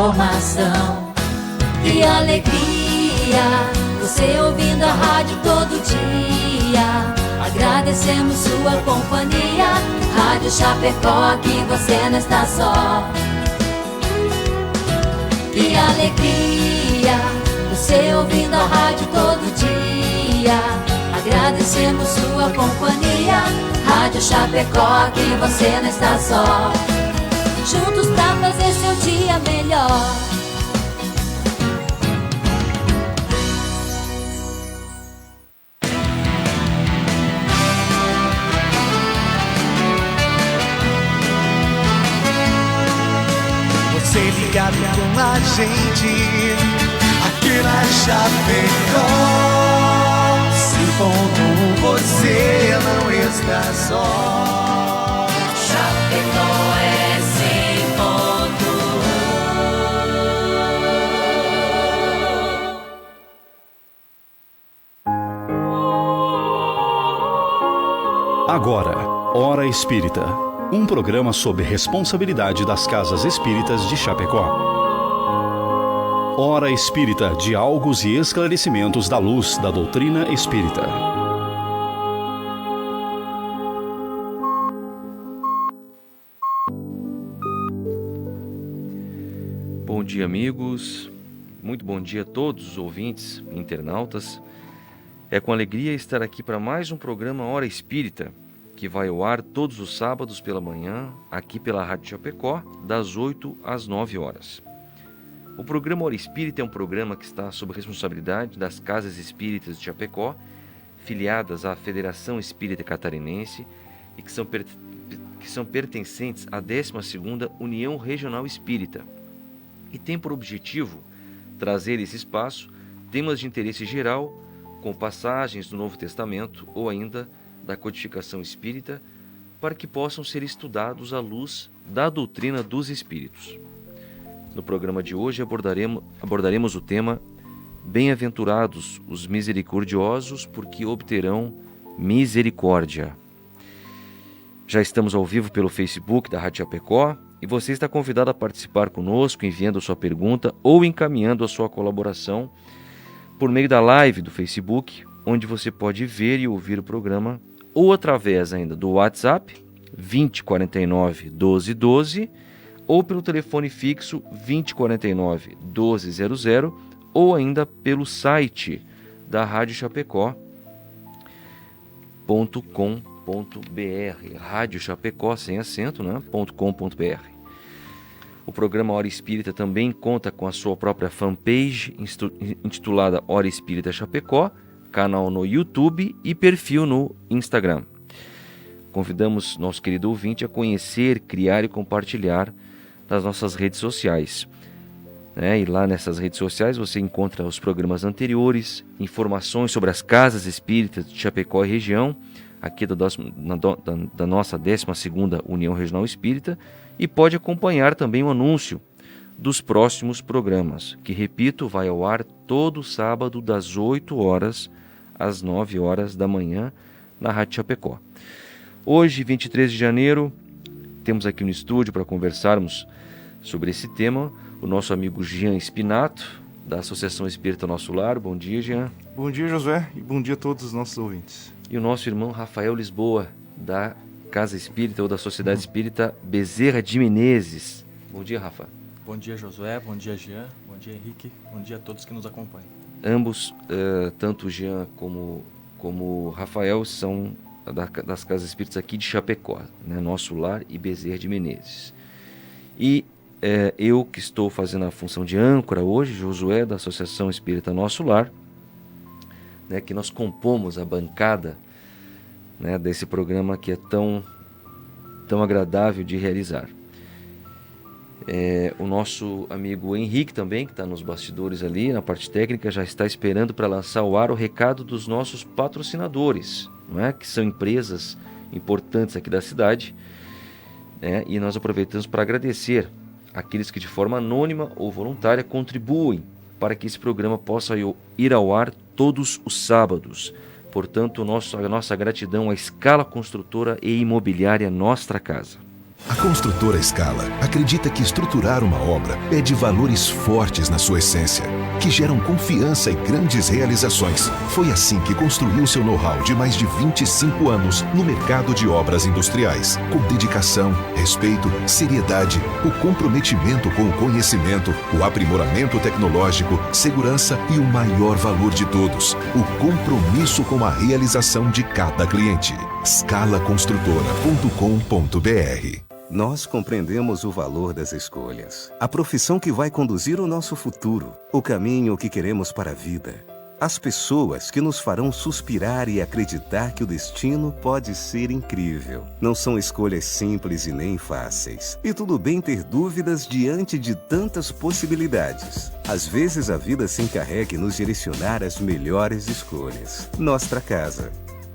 informação e alegria. Você ouvindo a rádio todo dia. Agradecemos sua companhia. Rádio Chapecó, aqui você não está só. E alegria, você ouvindo a rádio todo dia. Agradecemos sua companhia. Rádio Chapecó, aqui você não está só. Juntos pra fazer seu dia melhor. Você ligado com a gente aqui na Chapecó. 100.1, você não está só. Chapecó é 100.1. Agora, Hora Espírita. Um programa sob responsabilidade das Casas Espíritas de Chapecó. Hora Espírita, diálogos e esclarecimentos da luz da doutrina espírita. Bom dia, amigos. Muito bom dia a todos os ouvintes e internautas. É com alegria estar aqui para mais um programa Hora Espírita, que vai ao ar todos os sábados pela manhã, aqui pela Rádio Chapecó, das 8 às 9 horas. O programa Hora Espírita é um programa que está sob responsabilidade das Casas Espíritas de Chapecó, filiadas à Federação Espírita Catarinense e que são pertencentes à 12ª União Regional Espírita, e tem por objetivo trazer esse espaço temas de interesse geral, com passagens do Novo Testamento ou ainda da codificação espírita, para que possam ser estudados à luz da doutrina dos espíritos. No programa de hoje abordaremos o tema Bem-aventurados os misericordiosos, porque obterão misericórdia. Já estamos ao vivo pelo Facebook da Rádio Chapecó e você está convidado a participar conosco, enviando sua pergunta ou encaminhando a sua colaboração por meio da live do Facebook, onde você pode ver e ouvir o programa, ou através ainda do WhatsApp 2049 1212, ou pelo telefone fixo 2049 1200, ou ainda pelo site da Rádio Chapecó.com.br, Rádio Chapecó sem acento, né? .com.br. O programa Hora Espírita também conta com a sua própria fanpage intitulada Hora Espírita Chapecó, canal no YouTube e perfil no Instagram. Convidamos nosso querido ouvinte a conhecer, criar e compartilhar nas nossas redes sociais. E lá nessas redes sociais você encontra os programas anteriores, informações sobre as casas espíritas de Chapecó e região, aqui da nossa 12ª União Regional Espírita, e pode acompanhar também o anúncio dos próximos programas, que, repito, vai ao ar todo sábado das 8 horas às 9 horas da manhã na Rádio Chapecó. Hoje, 23 de janeiro, temos aqui no estúdio para conversarmos sobre esse tema o nosso amigo Jean Spinato, da Associação Espírita Nosso Lar. Bom dia, Jean. Bom dia, Josué, e bom dia a todos os nossos ouvintes. E o nosso irmão Rafael Lisboa, da Casa Espírita ou da Sociedade Espírita Bezerra de Menezes. Bom dia, Rafa. Bom dia, Josué. Bom dia, Jean. Bom dia, Henrique. Bom dia a todos que nos acompanham. Ambos, tanto o Jean como o Rafael, são das Casas Espíritas aqui de Chapecó, né? Nosso Lar e Bezerra de Menezes. E eu que estou fazendo a função de âncora hoje, Josué, da Associação Espírita Nosso Lar, né, que nós compomos a bancada, né, desse programa que é tão agradável de realizar. O nosso amigo Henrique também, que está nos bastidores ali, na parte técnica, já está esperando para lançar ao ar o recado dos nossos patrocinadores, não é? Que são empresas importantes aqui da cidade, né? E nós aproveitamos para agradecer aqueles que de forma anônima ou voluntária contribuem para que esse programa possa ir ao ar todos os sábados. Portanto, a nossa gratidão à Escala Construtora e Imobiliária Nostra Casa. A construtora Scala acredita que estruturar uma obra pede valores fortes na sua essência, que geram confiança e grandes realizações. Foi assim que construiu seu know-how de mais de 25 anos no mercado de obras industriais, com dedicação, respeito, seriedade, o comprometimento com o conhecimento, o aprimoramento tecnológico, segurança e o maior valor de todos, o compromisso com a realização de cada cliente. scalaconstrutora.com.br. Nós compreendemos o valor das escolhas, a profissão que vai conduzir o nosso futuro, o caminho que queremos para a vida, as pessoas que nos farão suspirar e acreditar que o destino pode ser incrível. Não são escolhas simples e nem fáceis. E tudo bem ter dúvidas diante de tantas possibilidades. Às vezes a vida se encarrega em nos direcionar às melhores escolhas. Nostra Casa,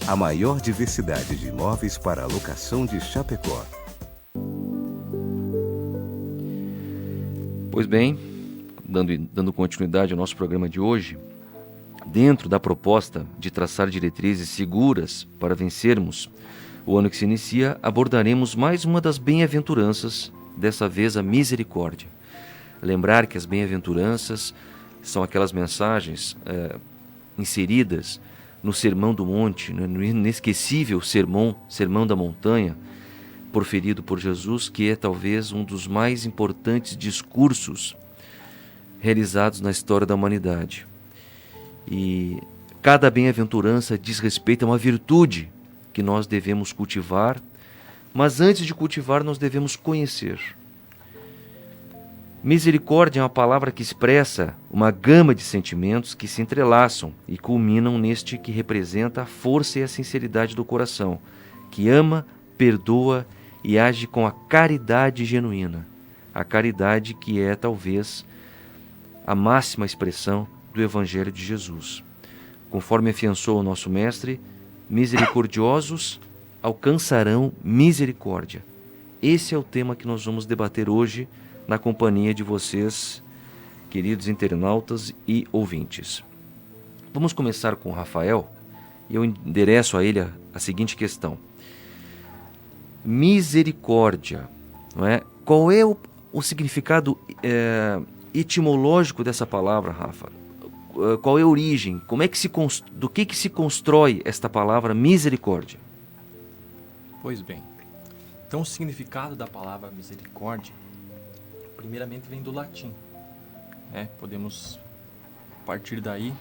a maior diversidade de imóveis para alocação de Chapecó. Pois bem, dando continuidade ao nosso programa de hoje, dentro da proposta de traçar diretrizes seguras para vencermos o ano que se inicia, abordaremos mais uma das bem-aventuranças, dessa vez a misericórdia. Lembrar que as bem-aventuranças são aquelas mensagens inseridas no Sermão do Monte, no inesquecível Sermão da Montanha, proferido por Jesus, que é talvez um dos mais importantes discursos realizados na história da humanidade. E cada bem-aventurança diz respeito a uma virtude que nós devemos cultivar, mas antes de cultivar nós devemos conhecer. Misericórdia é uma palavra que expressa uma gama de sentimentos que se entrelaçam e culminam neste que representa a força e a sinceridade do coração, que ama, perdoa e age com a caridade genuína. A caridade que é talvez a máxima expressão do Evangelho de Jesus. Conforme afiançou o nosso mestre, misericordiosos alcançarão misericórdia. Esse é o tema que nós vamos debater hoje na companhia de vocês, queridos internautas e ouvintes. Vamos começar com o Rafael e eu endereço a ele a seguinte questão. Misericórdia, não é? Qual é o significado etimológico dessa palavra, Rafa? Qual é a origem? Do que se constrói esta palavra misericórdia? Pois bem, então o significado da palavra misericórdia, primeiramente vem do latim. Podemos, a partir daí,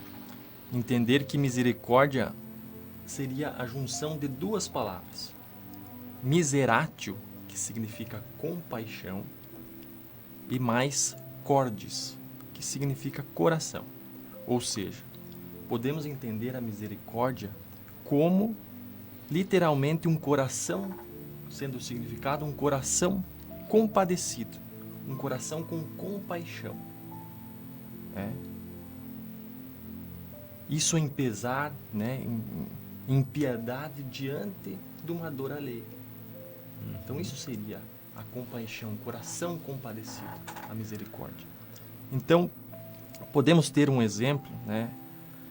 entender que misericórdia seria a junção de duas palavras. Miseratio, que significa compaixão, e mais cordis, que significa coração. Ou seja, podemos entender a misericórdia como literalmente um coração, sendo o significado um coração compadecido, um coração com compaixão. Isso em pesar, em piedade diante de uma dor alheia. Então isso seria a compaixão, o coração compadecido, a misericórdia. Então, podemos ter um exemplo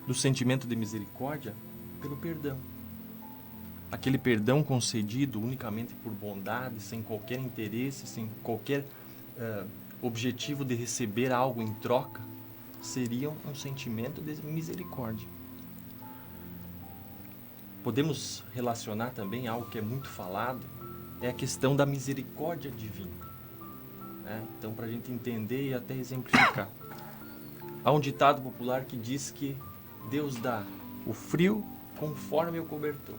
do sentimento de misericórdia pelo perdão. Aquele perdão concedido unicamente por bondade, sem qualquer interesse, sem qualquer objetivo de receber algo em troca, seria um sentimento de misericórdia. Podemos relacionar também algo que é muito falado, é a questão da misericórdia divina. Então, para a gente entender e até exemplificar. Há um ditado popular que diz que Deus dá o frio conforme o cobertor.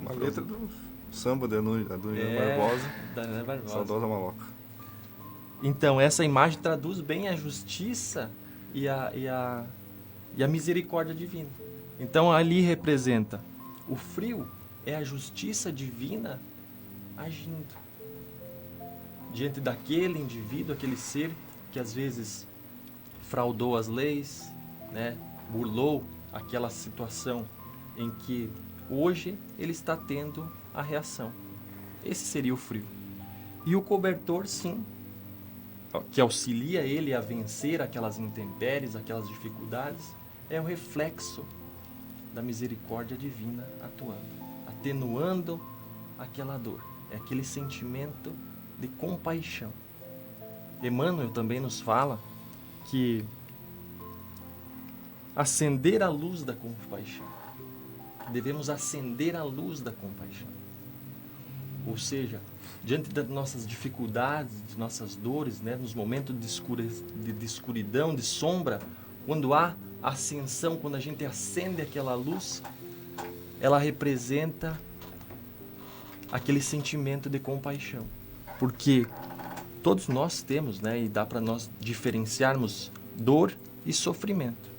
Uma letra do samba da Dona Barbosa. Da Barbosa. Saudosa Maloca. Então, essa imagem traduz bem a justiça e a misericórdia divina. Então, ali representa o frio, é a justiça divina agindo diante daquele indivíduo, aquele ser que às vezes fraudou as leis, burlou aquela situação em que hoje ele está tendo a reação. Esse seria o frio. E o cobertor, sim, que auxilia ele a vencer aquelas intempéries, aquelas dificuldades, é o reflexo da misericórdia divina atuando, atenuando aquela dor. é aquele sentimento de compaixão. Emmanuel também nos fala que acender a luz da compaixão, devemos acender a luz da compaixão. Ou seja, diante das nossas dificuldades, de nossas dores, né, nos momentos de escuridão, de sombra, quando há ascensão, quando a gente acende aquela luz, ela representa aquele sentimento de compaixão. Porque todos nós temos, né, e dá para nós diferenciarmos dor e sofrimento.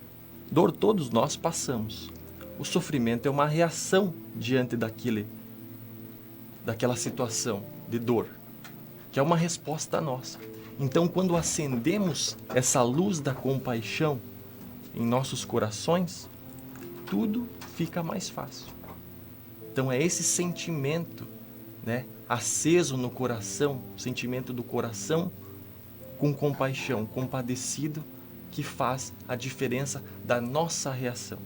Dor todos nós passamos. O sofrimento é uma reação diante daquela situação de dor, que é uma resposta nossa. Então, quando acendemos essa luz da compaixão em nossos corações, tudo fica mais fácil. Então, é esse sentimento, né, aceso no coração, o sentimento do coração com compaixão, compadecido, que faz a diferença da nossa reação.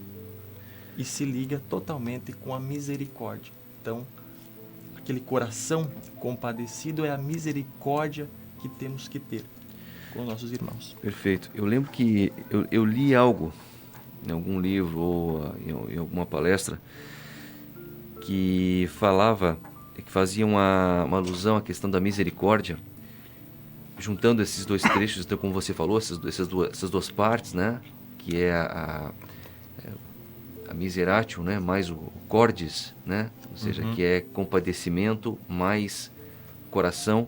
E se liga totalmente com a misericórdia. Então, aquele coração compadecido é a misericórdia que temos que ter com nossos irmãos. Perfeito. Eu lembro que eu li algo, em algum livro ou em alguma palestra, que fazia uma alusão à questão da misericórdia, juntando esses dois trechos, então, como você falou, essas duas partes, né? Que é a miseratio, né? Mais o cordis, né? Ou seja, que é compadecimento mais coração.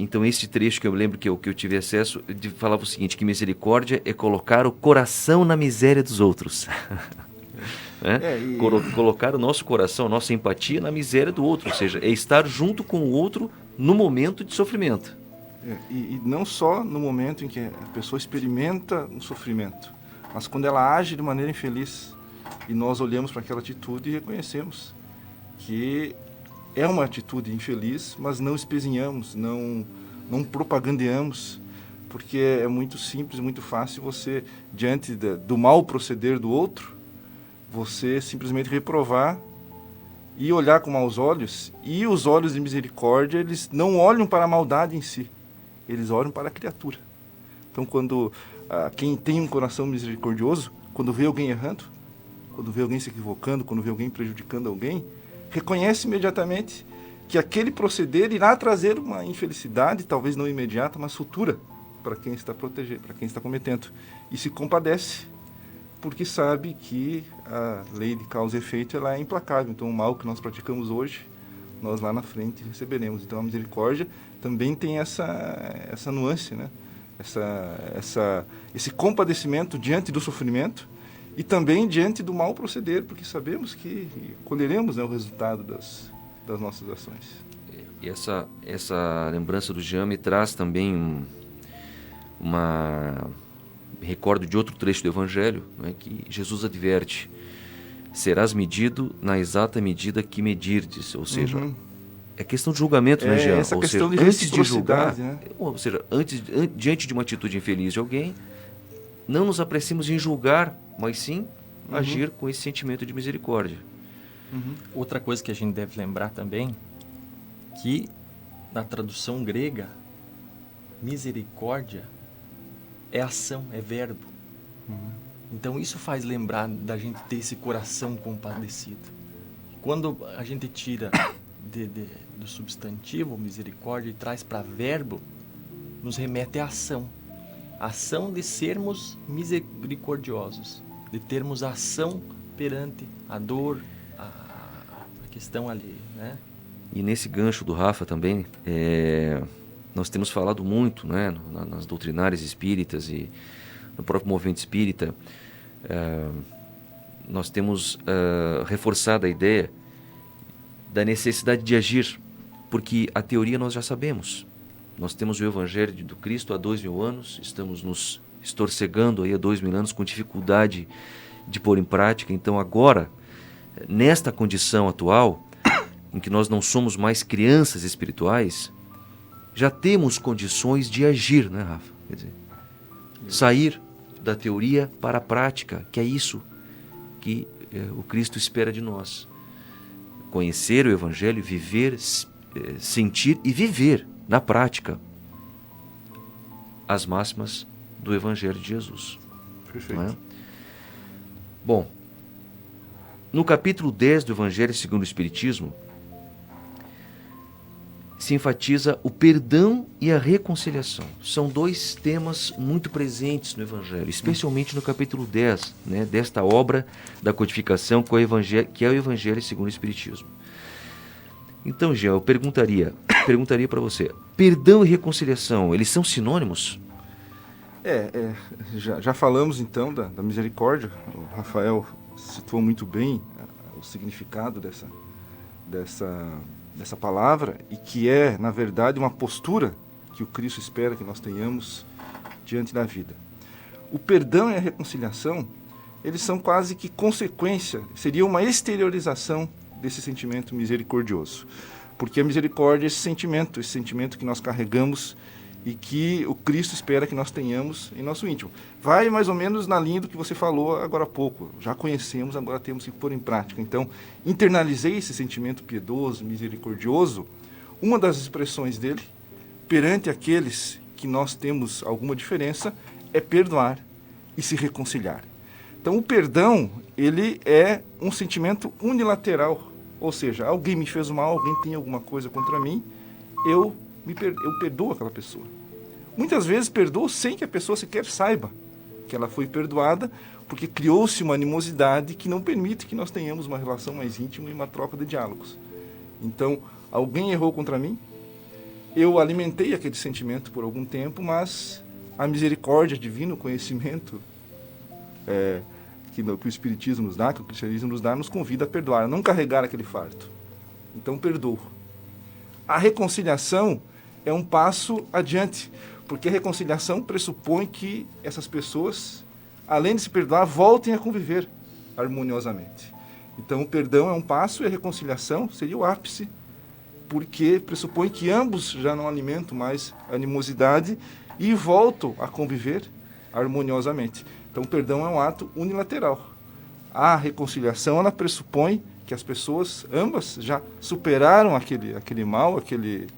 Então, esse trecho que eu lembro que eu tive acesso, falava o seguinte, que misericórdia é colocar o coração na miséria dos outros. Né? Colocar o nosso coração, a nossa empatia na miséria do outro, ou seja, é estar junto com o outro no momento de sofrimento. E não só no momento em que a pessoa experimenta um sofrimento, mas quando ela age de maneira infeliz e nós olhamos para aquela atitude e reconhecemos que é uma atitude infeliz, mas não espezinhamos, não propagandeamos, porque é muito simples, muito fácil você, diante do mau proceder do outro, você simplesmente reprovar e olhar com maus olhos. E os olhos de misericórdia, eles não olham para a maldade em si, eles olham para a criatura. Então, quando quem tem um coração misericordioso, quando vê alguém errando, quando vê alguém se equivocando, quando vê alguém prejudicando alguém, reconhece imediatamente que aquele proceder irá trazer uma infelicidade, talvez não imediata, mas futura, para quem está protegendo, para quem está cometendo. E se compadece, porque sabe que a lei de causa e efeito ela é implacável. Então, o mal que nós praticamos hoje, nós lá na frente receberemos. Então, a misericórdia também tem essa nuance, né? Esse compadecimento diante do sofrimento e também diante do mau proceder, porque sabemos que colheremos, né, o resultado das nossas ações. E essa lembrança do Jean me traz também recordo de outro trecho do Evangelho, né, que Jesus adverte: serás medido na exata medida que medirdes, ou seja, é questão de julgamento, né, Jean? Essa ou questão seja, de antes de julgar, né? ou seja, diante de uma atitude infeliz de alguém, não nos apressemos em julgar, mas sim agir com esse sentimento de misericórdia. Outra coisa que a gente deve lembrar também, que na tradução grega, misericórdia é ação, é verbo. Então isso faz lembrar da gente ter esse coração compadecido. Quando a gente tira do substantivo misericórdia e traz para verbo, nos remete à ação. A ação de sermos misericordiosos, de termos ação perante a dor, a questão ali, né? E nesse gancho do Rafa também, nós temos falado muito, né, nas doutrinárias espíritas e no próprio movimento espírita, nós temos reforçado a ideia da necessidade de agir, porque a teoria nós já sabemos. Nós temos o Evangelho do Cristo há 2000 anos, estamos nos estorcegando aí há 2000 anos com dificuldade de pôr em prática. Então agora, nesta condição atual, em que nós não somos mais crianças espirituais, já temos condições de agir, né, Rafa? Quer dizer, sair da teoria para a prática, que é isso que o Cristo espera de nós. conhecer o Evangelho, viver, sentir e viver na prática as máximas do Evangelho de Jesus. Perfeito. Não é? Bom, no capítulo 10 do Evangelho segundo o Espiritismo, se enfatiza o perdão e a reconciliação. São dois temas muito presentes no Evangelho, especialmente no capítulo 10, né, desta obra da codificação que é o Evangelho segundo o Espiritismo. Então, Jean, eu perguntaria para você, perdão e reconciliação, eles são sinônimos? Já falamos então da misericórdia. O Rafael citou muito bem o significado dessa palavra, e que é, na verdade, uma postura que o Cristo espera que nós tenhamos diante da vida. O perdão e a reconciliação, eles são quase que consequência, seria uma exteriorização desse sentimento misericordioso. Porque a misericórdia é esse sentimento que nós carregamos e que o Cristo espera que nós tenhamos em nosso íntimo. Vai mais ou menos na linha do que você falou agora há pouco. Já conhecemos, agora temos que pôr em prática. Então, internalizei esse sentimento piedoso, misericordioso. Uma das expressões dele, perante aqueles que nós temos alguma diferença, é perdoar e se reconciliar. Então, o perdão, ele é um sentimento unilateral. Ou seja, alguém me fez mal, alguém tem alguma coisa contra mim, eu perdoo aquela pessoa. Muitas vezes perdoo sem que a pessoa sequer saiba que ela foi perdoada, porque criou-se uma animosidade que não permite que nós tenhamos uma relação mais íntima e uma troca de diálogos. Então, alguém errou contra mim, eu alimentei aquele sentimento por algum tempo, mas a misericórdia divina, o conhecimento que o Espiritismo nos dá, que o cristianismo nos dá, nos convida a perdoar, a não carregar aquele fardo. Então, perdoo. A reconciliação é um passo adiante, porque a reconciliação pressupõe que essas pessoas, além de se perdoar, voltem a conviver harmoniosamente. Então, o perdão é um passo e a reconciliação seria o ápice, porque pressupõe que ambos já não alimentam mais animosidade e voltam a conviver harmoniosamente. Então, o perdão é um ato unilateral. A reconciliação, ela pressupõe que as pessoas, ambas, já superaram aquele mal, aquele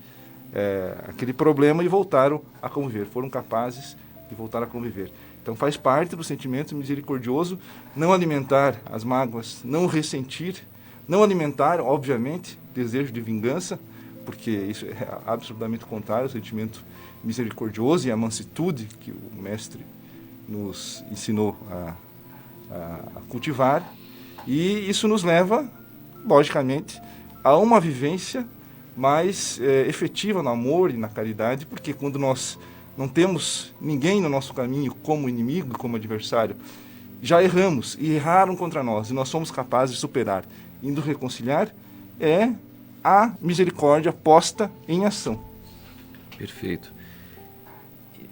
problema e voltaram a conviver, foram capazes de voltar a conviver. Então faz parte do sentimento misericordioso não alimentar as mágoas, não ressentir, não alimentar, obviamente, desejo de vingança, porque isso é absolutamente contrário ao sentimento misericordioso e à mansitude que o Mestre nos ensinou a cultivar. E isso nos leva, logicamente, a uma vivência mais efetiva no amor e na caridade, porque quando nós não temos ninguém no nosso caminho como inimigo e como adversário, já erramos e erraram contra nós, e nós somos capazes de superar. Indo reconciliar é a misericórdia posta em ação. Perfeito.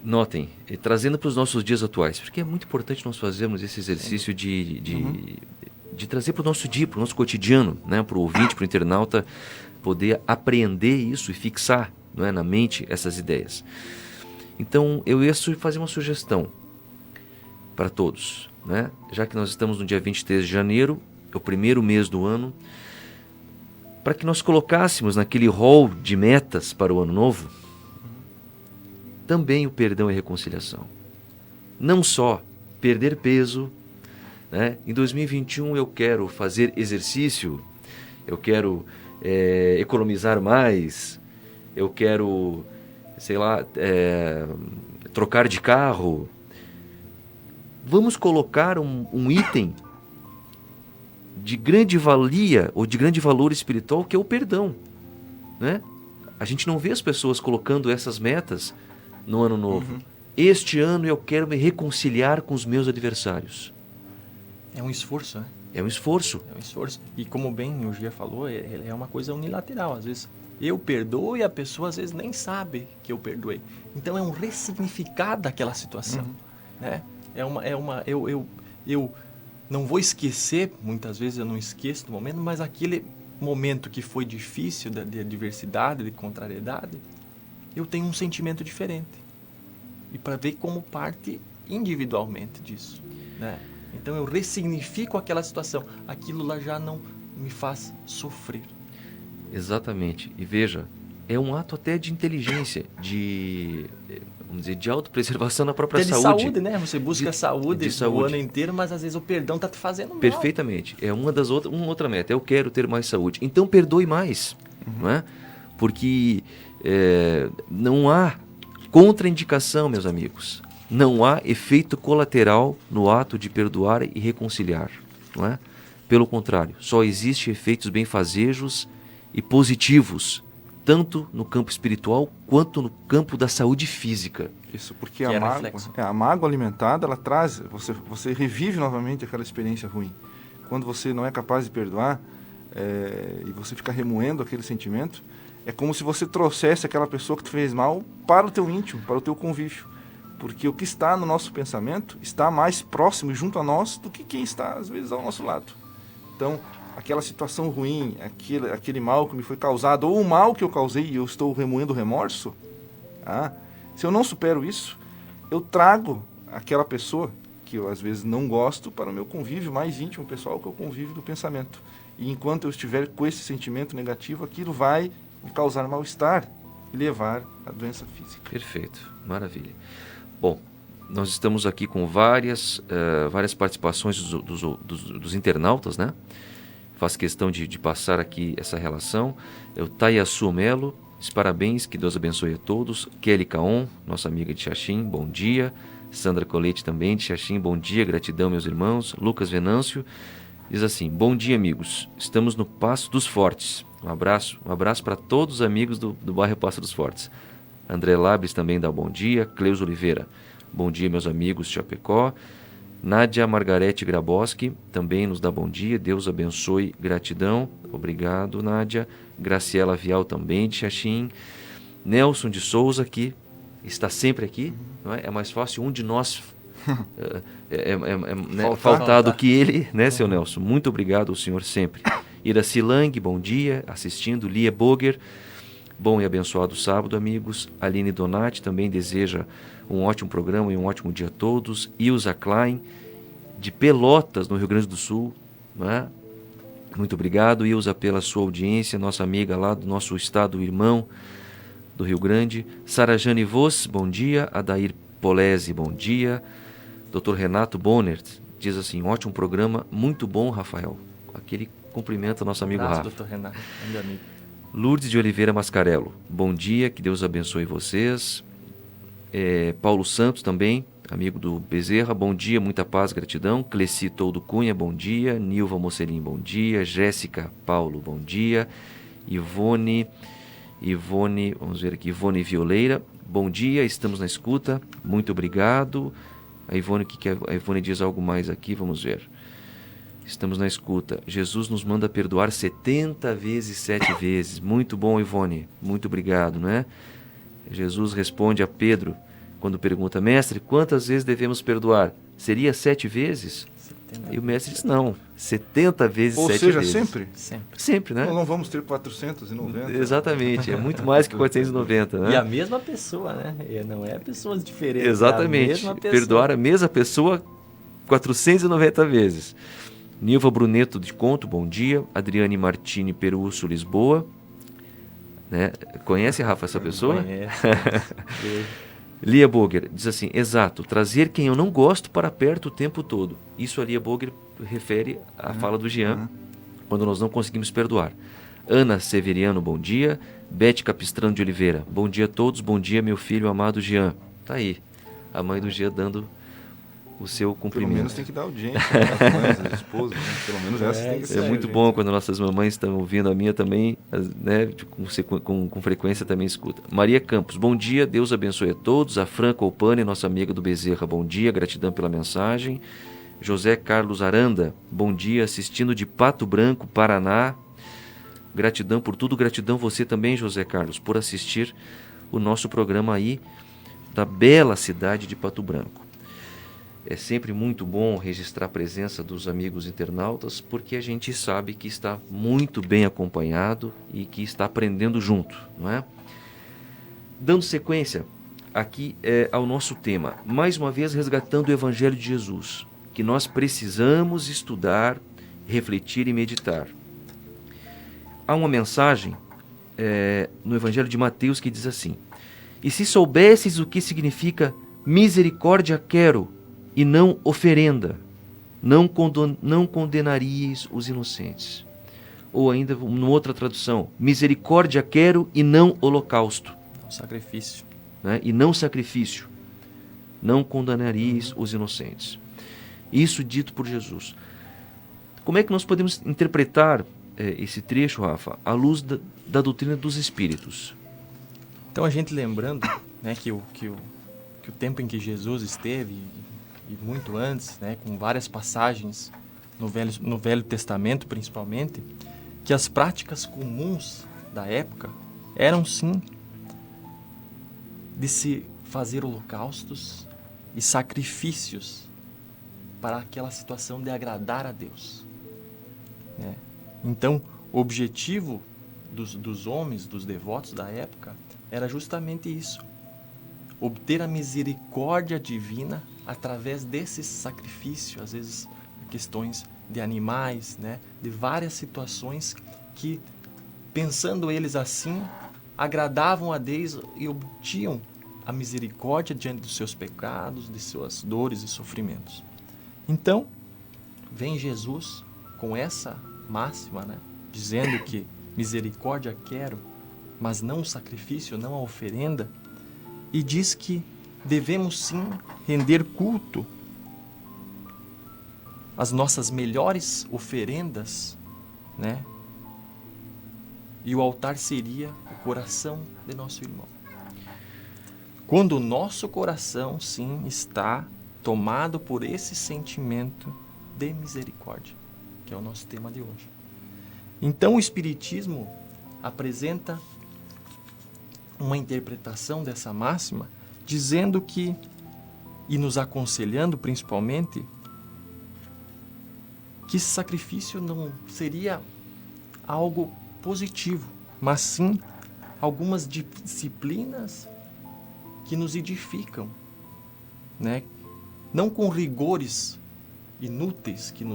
Notem, trazendo para os nossos dias atuais, porque é muito importante nós fazermos esse exercício de trazer para o nosso dia, para o nosso cotidiano, né, para o ouvinte, para o internauta, poder apreender isso e fixar, não é, na mente essas ideias. Então, eu ia fazer uma sugestão para todos, né? Já que nós estamos no dia 23 de janeiro, é o primeiro mês do ano, para que nós colocássemos naquele rol de metas para o ano novo, também o perdão e a reconciliação. Não só perder peso, né? Em 2021 eu quero fazer exercício, eu quero economizar mais, eu quero, sei lá, trocar de carro. Vamos colocar um item de grande valia ou de grande valor espiritual, que é o perdão, né? A gente não vê as pessoas colocando essas metas no ano novo. Este ano eu quero me reconciliar com os meus adversários. É um esforço, né? É um esforço. É um esforço. E como bem o Gia falou, é uma coisa unilateral. Às vezes eu perdoo e a pessoa às vezes nem sabe que eu perdoei. Então é um ressignificar daquela situação, né? Eu não vou esquecer, muitas vezes eu não esqueço do momento, mas aquele momento que foi difícil, de adversidade, de contrariedade, eu tenho um sentimento diferente. E para ver como parte individualmente disso, né? Então eu ressignifico aquela situação. Aquilo lá já não me faz sofrer. Exatamente. E veja, é um ato até de inteligência, vamos dizer, de autopreservação na própria Até de saúde. né? Você busca saúde o ano inteiro, mas às vezes o perdão tá te fazendo mal. Perfeitamente. É uma outra meta. Eu quero ter mais saúde. Então perdoe mais, não é? Porque não há contraindicação, meus amigos. Não há efeito colateral no ato de perdoar e reconciliar, não é? Pelo contrário, só existem efeitos benfazejos e positivos, tanto no campo espiritual quanto no campo da saúde física. Isso, porque a mágoa alimentada, ela traz, você revive novamente aquela experiência ruim. Quando você não é capaz de perdoar, e você fica remoendo aquele sentimento, é como se você trouxesse aquela pessoa que te fez mal para o teu íntimo, para o teu convívio. Porque o que está no nosso pensamento está mais próximo e junto a nós do que quem está, às vezes, ao nosso lado. Então, aquela situação ruim, aquele mal que me foi causado, ou o mal que eu causei e eu estou remoendo o remorso, se eu não supero isso, eu trago aquela pessoa que eu às vezes não gosto para o meu convívio mais íntimo, pessoal, que é o convívio do pensamento. E enquanto eu estiver com esse sentimento negativo, aquilo vai me causar mal-estar e levar à doença física. Perfeito, maravilha. Bom, nós estamos aqui com várias participações dos internautas, né? Faço questão de passar aqui essa relação. O Tayasu Melo, parabéns, que Deus abençoe a todos. Kelly Caon, nossa amiga de Xaxim, bom dia. Sandra Colete também de Xaxim, bom dia, gratidão meus irmãos. Lucas Venâncio diz assim, bom dia amigos, estamos no Passo dos Fortes. Um abraço para todos os amigos do bairro Passo dos Fortes. André Labres também dá bom dia. Cleus Oliveira, bom dia meus amigos de Chapecó. Nádia Margarete Graboski também nos dá bom dia, Deus abençoe, gratidão, obrigado Nádia. Graciela Vial também de Xaxim. Nelson de Souza, que está sempre aqui, não é? É mais fácil um de nós faltar do que ele, né, seu Nelson? Muito obrigado ao senhor sempre. Iraci Lang, bom dia, assistindo. Lia Boger, bom e abençoado sábado, amigos. Aline Donati também deseja um ótimo programa e um ótimo dia a todos. Ilza Klein, de Pelotas, no Rio Grande do Sul, né? Muito obrigado, Ilza, pela sua audiência, nossa amiga lá do nosso estado irmão do Rio Grande. Sara Jane Vos, bom dia. Adair Polese, bom dia. Dr. Renato Bonert diz assim, ótimo programa, muito bom, Rafael. Aquele cumprimenta nosso amigo Rafa. Dr. Renato, meu amigo. Lourdes de Oliveira Mascarello, bom dia, que Deus abençoe vocês. Paulo Santos também, amigo do Bezerra, bom dia, muita paz, gratidão. Cleci Toldo Cunha, bom dia. Nilva Mocelim, bom dia. Jéssica Paulo, bom dia. Ivone, vamos ver aqui, Ivone Violeira, bom dia, estamos na escuta, muito obrigado. A Ivone diz algo mais aqui, vamos ver. Estamos na escuta. Jesus nos manda perdoar 70 vezes 7 vezes. Muito bom, Ivone. Muito obrigado, não é? Jesus responde a Pedro quando pergunta, mestre, quantas vezes devemos perdoar? Seria 7 vezes? E o mestre diz, não, 70 vezes 7 vezes. Ou seja, sempre? Sempre, né? Não vamos ter 490. Exatamente, é muito mais que 490, né? E a mesma pessoa, né? Não é pessoas diferentes. Exatamente, é a mesma pessoa. Perdoar a mesma pessoa 490 vezes. Nilva Bruneto de Conto, bom dia. Adriane Martini Perúcio, Lisboa. Né? Conhece, Rafa, essa pessoa? Conhece. Lia Boger diz assim, exato, trazer quem eu não gosto para perto o tempo todo. Isso a Lia Boger refere à fala do Jean, quando nós não conseguimos perdoar. Ana Severiano, bom dia. Bete Capistrano de Oliveira, bom dia a todos, bom dia meu filho amado Jean. Tá aí, a mãe do Jean dando o seu cumprimento. Pelo menos tem que dar audiência às mães, às esposas, né? Pelo menos essa tem que ser. É muito bom quando nossas mamães estão ouvindo, a minha também, né, com frequência também escuta. Maria Campos, bom dia, Deus abençoe a todos. A Fran Colpani, nossa amiga do Bezerra, bom dia, gratidão pela mensagem. José Carlos Aranda, bom dia, assistindo de Pato Branco, Paraná. Gratidão por tudo, gratidão você também, José Carlos, por assistir o nosso programa aí da bela cidade de Pato Branco. É sempre muito bom registrar a presença dos amigos internautas, porque a gente sabe que está muito bem acompanhado e que está aprendendo junto, não é? Dando sequência aqui ao nosso tema, mais uma vez resgatando o Evangelho de Jesus, que nós precisamos estudar, refletir e meditar. há uma mensagem no Evangelho de Mateus que diz assim: e se soubesses o que significa misericórdia quero e não oferenda, não condenaríeis os inocentes. Ou ainda, numa outra tradução, misericórdia quero e não holocausto. Não sacrifício. Né? E não sacrifício. Não condenaríeis os inocentes. Isso dito por Jesus. Como é que nós podemos interpretar esse trecho, Rafa, à luz da doutrina dos Espíritos? Então, a gente lembrando, né, que o tempo em que Jesus esteve, e muito antes, né, com várias passagens no Velho Testamento, principalmente, que as práticas comuns da época eram, sim, de se fazer holocaustos e sacrifícios para aquela situação de agradar a Deus. Né? Então, o objetivo dos homens, dos devotos da época, era justamente isso: obter a misericórdia divina através desse sacrifício, às vezes questões de animais, né? De várias situações que, pensando eles assim, agradavam a Deus e obtinham a misericórdia diante dos seus pecados, de suas dores e sofrimentos. Então, vem Jesus com essa máxima, né? Dizendo que misericórdia quero, mas não o sacrifício, não a oferenda, e diz que devemos sim render culto às nossas melhores oferendas, né? E o altar seria o coração de nosso irmão. Quando o nosso coração, sim, está tomado por esse sentimento de misericórdia, que é o nosso tema de hoje. Então, o Espiritismo apresenta uma interpretação dessa máxima, dizendo que, e nos aconselhando principalmente, que esse sacrifício não seria algo positivo, mas sim algumas disciplinas que nos edificam, né? Não com rigores inúteis que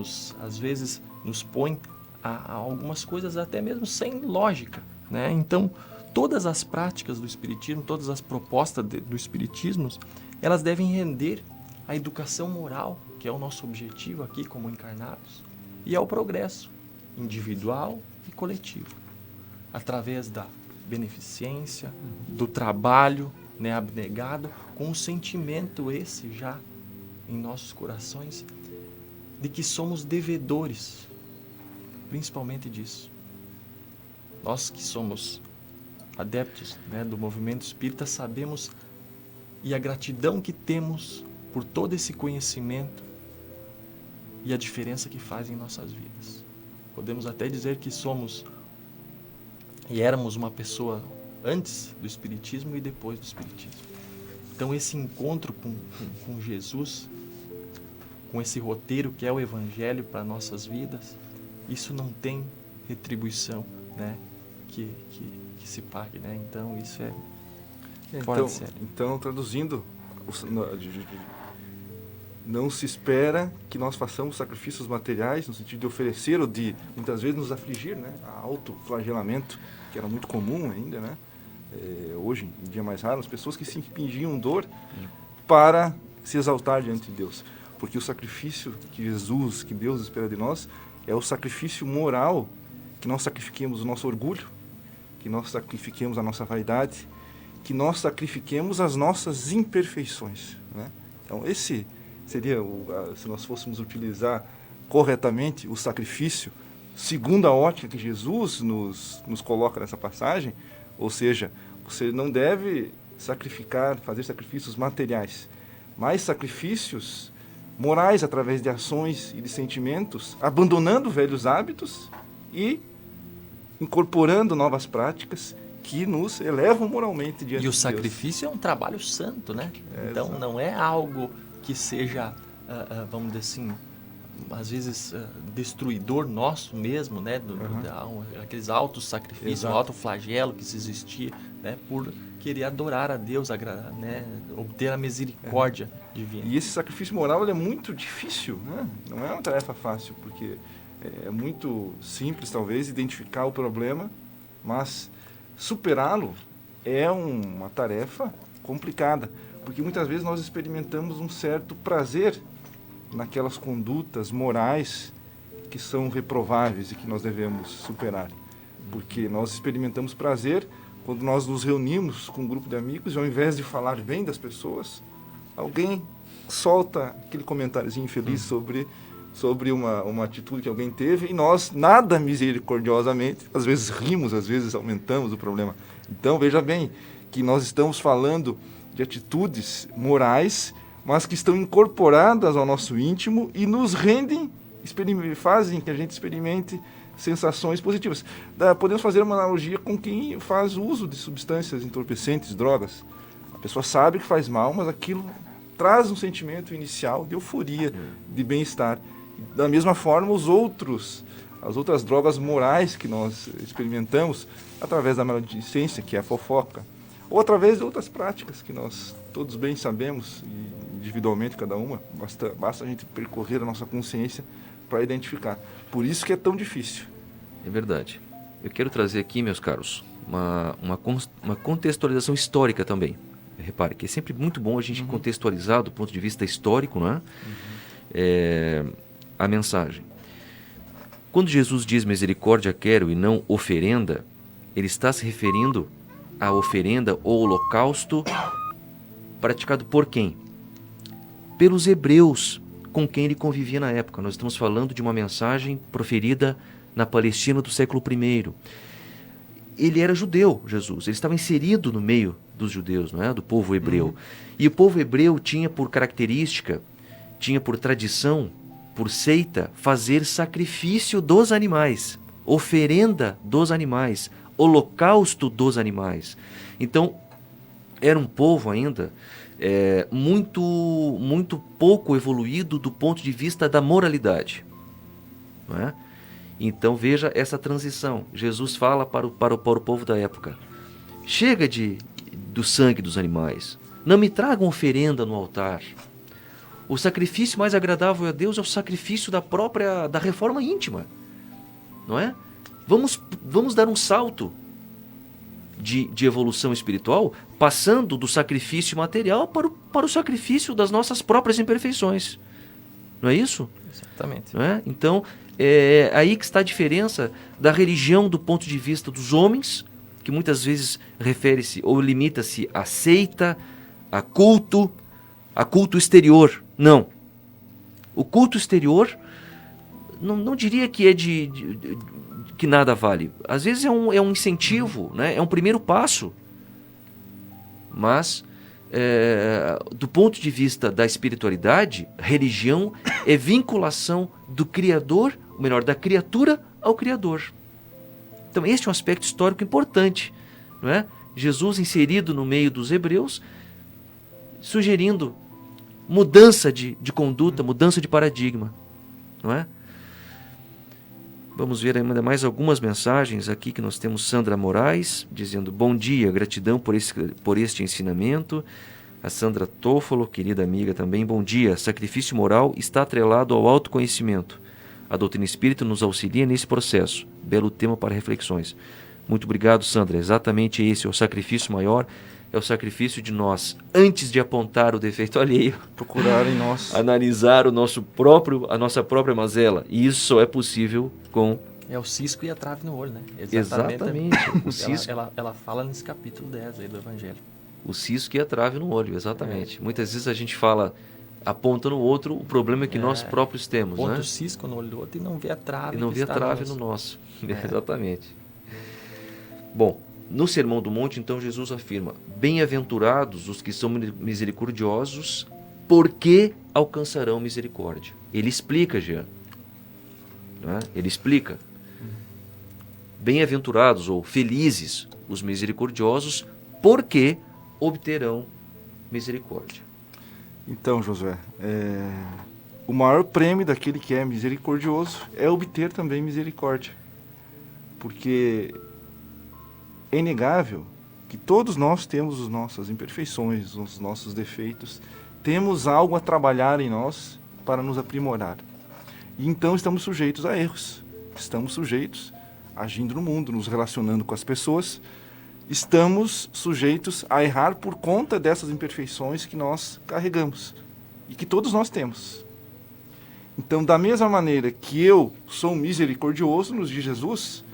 às vezes nos põem a algumas coisas até mesmo sem lógica, né? Então, todas as práticas do Espiritismo, todas as propostas do Espiritismo, elas devem render a educação moral, que é o nosso objetivo aqui como encarnados, e ao progresso individual e coletivo, através da beneficência, do trabalho, né, abnegado, com um sentimento esse já em nossos corações, de que somos devedores, principalmente disso. Nós que somos adeptos, né, do movimento espírita, sabemos e a gratidão que temos por todo esse conhecimento e a diferença que faz em nossas vidas. Podemos até dizer que somos e éramos uma pessoa antes do Espiritismo e depois do Espiritismo. Então, esse encontro com Jesus, com esse roteiro que é o Evangelho para nossas vidas, isso não tem retribuição, né, que se pague, né? Então, isso é fora de série. Então, traduzindo, não se espera que nós façamos sacrifícios materiais, no sentido de oferecer ou de, muitas vezes, nos afligir, né? A autoflagelamento, que era muito comum ainda, né? Hoje, em dia mais raro, as pessoas que se impingiam dor para se exaltar diante de Deus. Porque o sacrifício que Jesus, que Deus espera de nós, é o sacrifício moral, que nós sacrifiquemos o nosso orgulho, que nós sacrifiquemos a nossa vaidade, que nós sacrifiquemos as nossas imperfeições, né? Então, esse seria, se nós fôssemos utilizar corretamente o sacrifício, segundo a ótica que Jesus nos coloca nessa passagem, ou seja, você não deve fazer sacrifícios materiais, mas sacrifícios morais através de ações e de sentimentos, abandonando velhos hábitos e incorporando novas práticas que nos elevam moralmente diante de Deus. E o sacrifício é um trabalho santo, né? Então, exato. Não é algo que seja, vamos dizer assim, às vezes destruidor nosso mesmo, né? Aqueles autos sacrifícios, o autoflagelo que se existia, né? Por querer adorar a Deus, né? Obter a misericórdia divina. E esse sacrifício moral é muito difícil, né? Não é uma tarefa fácil, porque É muito simples, talvez, identificar o problema, mas superá-lo é uma tarefa complicada, porque muitas vezes nós experimentamos um certo prazer naquelas condutas morais que são reprováveis e que nós devemos superar. Porque nós experimentamos prazer quando nós nos reunimos com um grupo de amigos e, ao invés de falar bem das pessoas, alguém solta aquele comentáriozinho infeliz sobre uma atitude que alguém teve, e nós, nada misericordiosamente, às vezes rimos, às vezes aumentamos o problema. Então, veja bem que nós estamos falando de atitudes morais, mas que estão incorporadas ao nosso íntimo e nos rendem, fazem que a gente experimente sensações positivas. Podemos fazer uma analogia com quem faz uso de substâncias entorpecentes, drogas. A pessoa sabe que faz mal, mas aquilo traz um sentimento inicial de euforia, de bem-estar. Da mesma forma, as outras drogas morais que nós experimentamos através da maledicência, que é a fofoca, ou através de outras práticas que nós todos bem sabemos, individualmente cada uma, basta a gente percorrer a nossa consciência para identificar. Por isso que é tão difícil. É verdade. Eu quero trazer aqui, meus caros, uma contextualização histórica também. Repare que é sempre muito bom a gente contextualizar do ponto de vista histórico, não é? A mensagem. Quando Jesus diz misericórdia quero e não oferenda, ele está se referindo à oferenda ou holocausto praticado por quem? Pelos hebreus com quem ele convivia na época. Nós estamos falando de uma mensagem proferida na Palestina do século I. Ele era judeu, Jesus. Ele estava inserido no meio dos judeus, não é? Do povo hebreu. E o povo hebreu tinha por característica, tinha por tradição, por seita, fazer sacrifício dos animais, oferenda dos animais, holocausto dos animais. Então, era um povo ainda muito pouco evoluído do ponto de vista da moralidade, não é? Então veja essa transição. Jesus fala para o povo da época: chega do sangue dos animais, não me tragam oferenda no altar. O sacrifício mais agradável a Deus é o sacrifício da reforma íntima, não é? Vamos dar um salto de evolução espiritual, passando do sacrifício material para o sacrifício das nossas próprias imperfeições. Não é isso? Exatamente. Não é? Então, é aí que está a diferença da religião do ponto de vista dos homens, que muitas vezes refere-se ou limita-se a seita, a culto exterior. Não. O culto exterior, não diria que é que nada vale. Às vezes é um incentivo, né? É um primeiro passo. Mas, do ponto de vista da espiritualidade, religião é vinculação do Criador, ou melhor, da criatura ao Criador. Então, este é um aspecto histórico importante, não é? Jesus inserido no meio dos hebreus, sugerindo mudança de conduta, mudança de paradigma, não é? Vamos ver ainda mais algumas mensagens aqui que nós temos. Sandra Moraes dizendo: bom dia, gratidão por este ensinamento. A Sandra Toffolo, querida amiga também, bom dia. Sacrifício moral está atrelado ao autoconhecimento. A doutrina espírita nos auxilia nesse processo. Belo tema para reflexões. Muito obrigado, Sandra. Exatamente esse é o sacrifício maior. É o sacrifício de nós, antes de apontar o defeito alheio, Procurar em nós, analisar a nossa própria mazela. E isso só é possível com... É o cisco e a trave no olho, né? Exatamente. O cisco... ela fala nesse capítulo 10 aí do Evangelho. O cisco e a trave no olho, exatamente. Muitas vezes a gente fala, aponta no outro, o problema é que nós próprios temos, ponta né? o cisco no olho do outro e não vê a trave. E não vê a trave no nosso. Exatamente. Bom, no Sermão do Monte, então, Jesus afirma: bem-aventurados os que são misericordiosos, porque alcançarão misericórdia. Ele explica, Jean. Não é? Ele explica. Bem-aventurados ou felizes os misericordiosos, porque obterão misericórdia. Então, Josué, o maior prêmio daquele que é misericordioso é obter também misericórdia. Porque é inegável que todos nós temos as nossas imperfeições, os nossos defeitos, temos algo a trabalhar em nós para nos aprimorar. E então estamos sujeitos a erros. Estamos sujeitos, agindo no mundo, nos relacionando com as pessoas, estamos sujeitos a errar por conta dessas imperfeições que nós carregamos e que todos nós temos. Então, da mesma maneira que eu sou misericordioso, nos diz Jesus,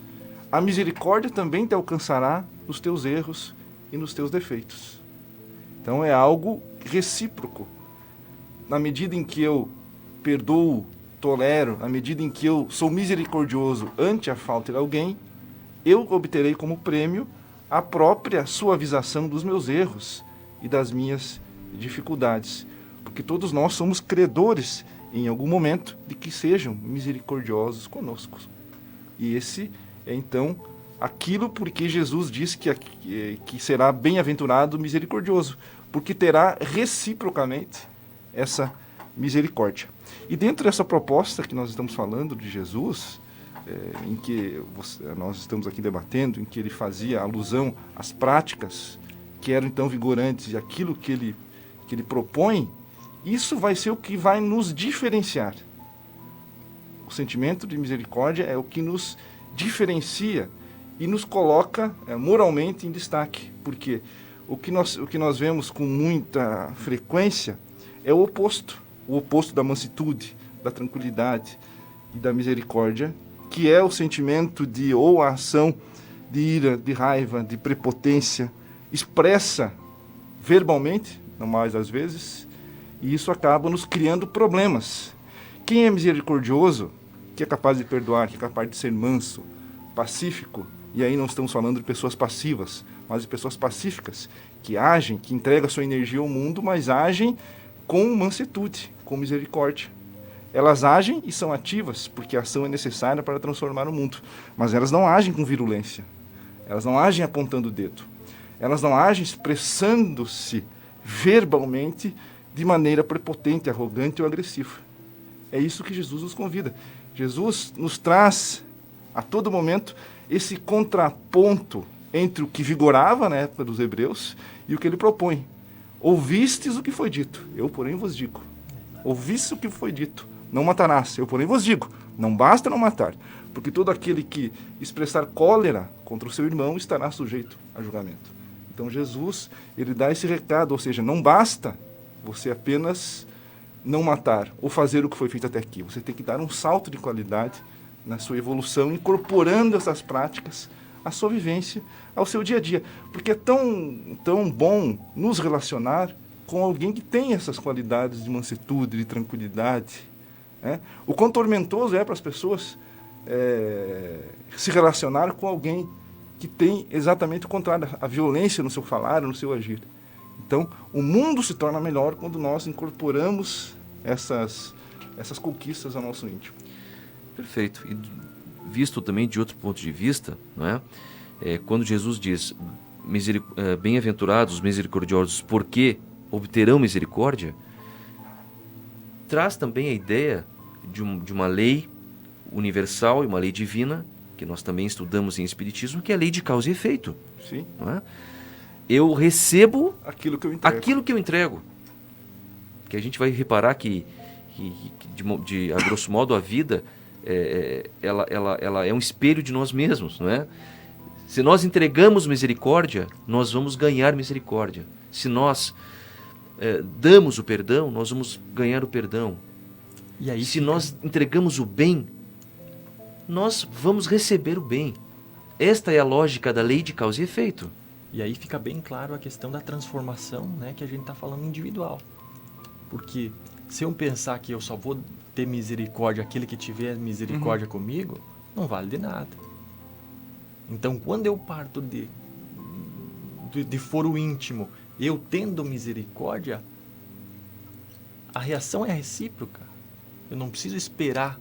a misericórdia também te alcançará nos teus erros e nos teus defeitos. Então, é algo recíproco. Na medida em que eu perdoo, tolero, na medida em que eu sou misericordioso ante a falta de alguém, eu obterei como prêmio a própria suavização dos meus erros e das minhas dificuldades. Porque todos nós somos credores, em algum momento, de que sejam misericordiosos conosco. E esse é, então, aquilo porque Jesus diz que será bem-aventurado misericordioso, porque terá reciprocamente essa misericórdia. E dentro dessa proposta que nós estamos falando de Jesus, em que nós estamos aqui debatendo, em que ele fazia alusão às práticas que eram então vigorantes e aquilo que ele propõe, isso vai ser o que vai nos diferenciar. O sentimento de misericórdia é o que nos diferencia e nos coloca moralmente em destaque, porque o que nós vemos com muita frequência é o oposto da mansutude, da tranquilidade e da misericórdia, que é o sentimento de ou a ação de ira, de raiva, de prepotência, expressa verbalmente, não mais às vezes, e isso acaba nos criando problemas. Quem é misericordioso, que é capaz de perdoar, que é capaz de ser manso, pacífico, e aí não estamos falando de pessoas passivas, mas de pessoas pacíficas, que agem, que entregam a sua energia ao mundo, mas agem com mansutude, com misericórdia. Elas agem e são ativas, porque a ação é necessária para transformar o mundo, mas elas não agem com virulência, elas não agem apontando o dedo, elas não agem expressando-se verbalmente de maneira prepotente, arrogante ou agressiva. É isso que Jesus nos convida. Jesus nos traz a todo momento esse contraponto entre o que vigorava na época dos hebreus e o que ele propõe. Ouvistes o que foi dito, eu porém vos digo. Ouvistes o que foi dito, não matarás, eu porém vos digo, não basta não matar, porque todo aquele que expressar cólera contra o seu irmão estará sujeito a julgamento. Então Jesus, ele dá esse recado, ou seja, não basta você apenas não matar ou fazer o que foi feito até aqui. Você tem que dar um salto de qualidade na sua evolução, incorporando essas práticas à sua vivência, ao seu dia a dia. Porque é tão bom nos relacionar com alguém que tem essas qualidades de mansutude, de tranquilidade. Né? O quão tormentoso é para as pessoas se relacionar com alguém que tem exatamente o contrário, a violência no seu falar, no seu agir. Então, o mundo se torna melhor quando nós incorporamos essas conquistas ao nosso íntimo. Perfeito. E visto também de outro ponto de vista, não é? Quando Jesus diz bem-aventurados os misericordiosos porque obterão misericórdia, traz também a ideia de uma lei universal e uma lei divina, que nós também estudamos em Espiritismo, que é a lei de causa e efeito. Sim. Não é? Eu recebo aquilo que eu entrego. Que a gente vai reparar que a grosso modo, a vida ela é um espelho de nós mesmos, não é? Se nós entregamos misericórdia, nós vamos ganhar misericórdia. Se nós damos o perdão, nós vamos ganhar o perdão. E aí, se nós entregamos o bem, nós vamos receber o bem. Esta é a lógica da lei de causa e efeito. E aí fica bem claro a questão da transformação, né, que a gente está falando individual. Porque se eu pensar que eu só vou ter misericórdia, aquele que tiver misericórdia comigo, não vale de nada. Então, quando eu parto de foro íntimo, eu tendo misericórdia, a reação é recíproca. Eu não preciso esperar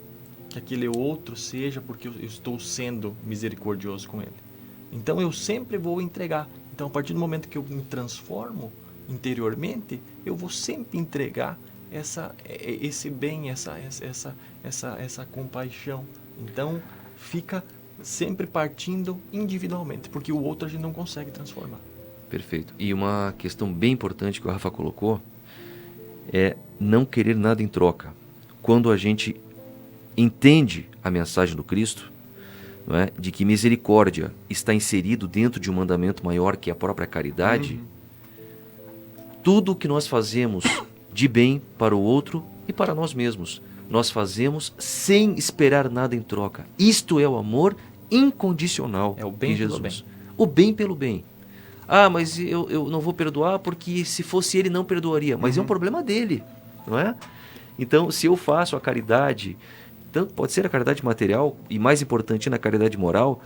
que aquele outro seja porque eu estou sendo misericordioso com ele. Então, eu sempre vou entregar. Então, a partir do momento que eu me transformo interiormente, eu vou sempre entregar esse bem, essa compaixão. Então, fica sempre partindo individualmente, porque o outro a gente não consegue transformar. Perfeito. E uma questão bem importante que o Rafa colocou é não querer nada em troca. Quando a gente entende a mensagem do Cristo, não é? De que misericórdia está inserido dentro de um mandamento maior que a própria caridade, tudo o que nós fazemos de bem para o outro e para nós mesmos, nós fazemos sem esperar nada em troca. Isto é o amor incondicional É o bem em pelo Jesus. bem. O bem pelo bem. Ah, mas eu não vou perdoar porque se fosse ele não perdoaria. Mas é um problema dele, não é? Então, se eu faço a caridade, tanto pode ser a caridade material e mais importante na caridade moral,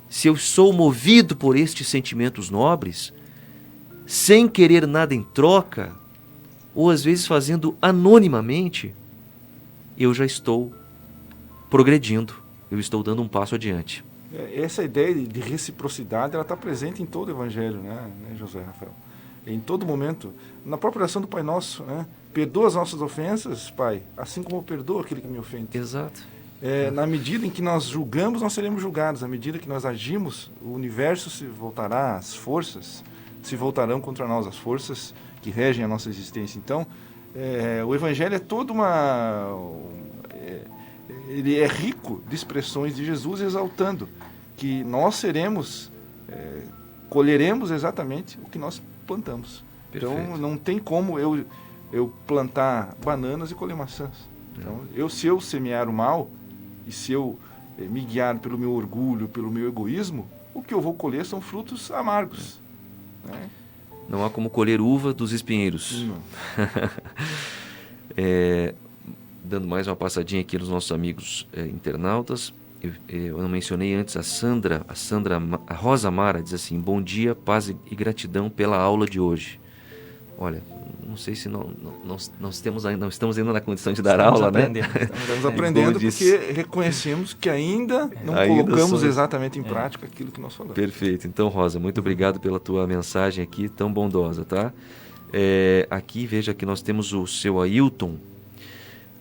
se eu sou movido por estes sentimentos nobres, sem querer nada em troca, ou às vezes fazendo anonimamente, eu já estou progredindo, eu estou dando um passo adiante. Essa ideia de reciprocidade, ela está presente em todo o Evangelho, né, José Rafael? Em todo momento. Na própria oração do Pai Nosso, né? Perdoa as nossas ofensas, Pai, assim como eu perdoo aquele que me ofende. Exato. Na medida em que nós julgamos, nós seremos julgados. Na medida que nós agimos, o universo se voltará, as forças se voltarão contra nós, as forças que regem a nossa existência. Então, o Evangelho é toda ele é rico de expressões de Jesus exaltando que nós seremos, colheremos exatamente o que nós plantamos. Perfeito. Então, não tem como eu plantar bananas e colher maçãs. Então, se eu semear o mal e se eu me guiar pelo meu orgulho, pelo meu egoísmo, o que eu vou colher são frutos amargos. Né? Não há como colher uva dos espinheiros. Dando mais uma passadinha aqui nos nossos amigos internautas, eu não mencionei antes a Rosa Mara diz assim: bom dia, paz e gratidão pela aula de hoje. Olha, não sei se não estamos ainda na condição de dar aula, né? Estamos aprendendo porque reconhecemos que ainda não colocamos exatamente em prática aquilo que nós falamos. Perfeito. Então, Rosa, muito obrigado pela tua mensagem aqui, tão bondosa, tá? Aqui, veja que nós temos o seu Ailton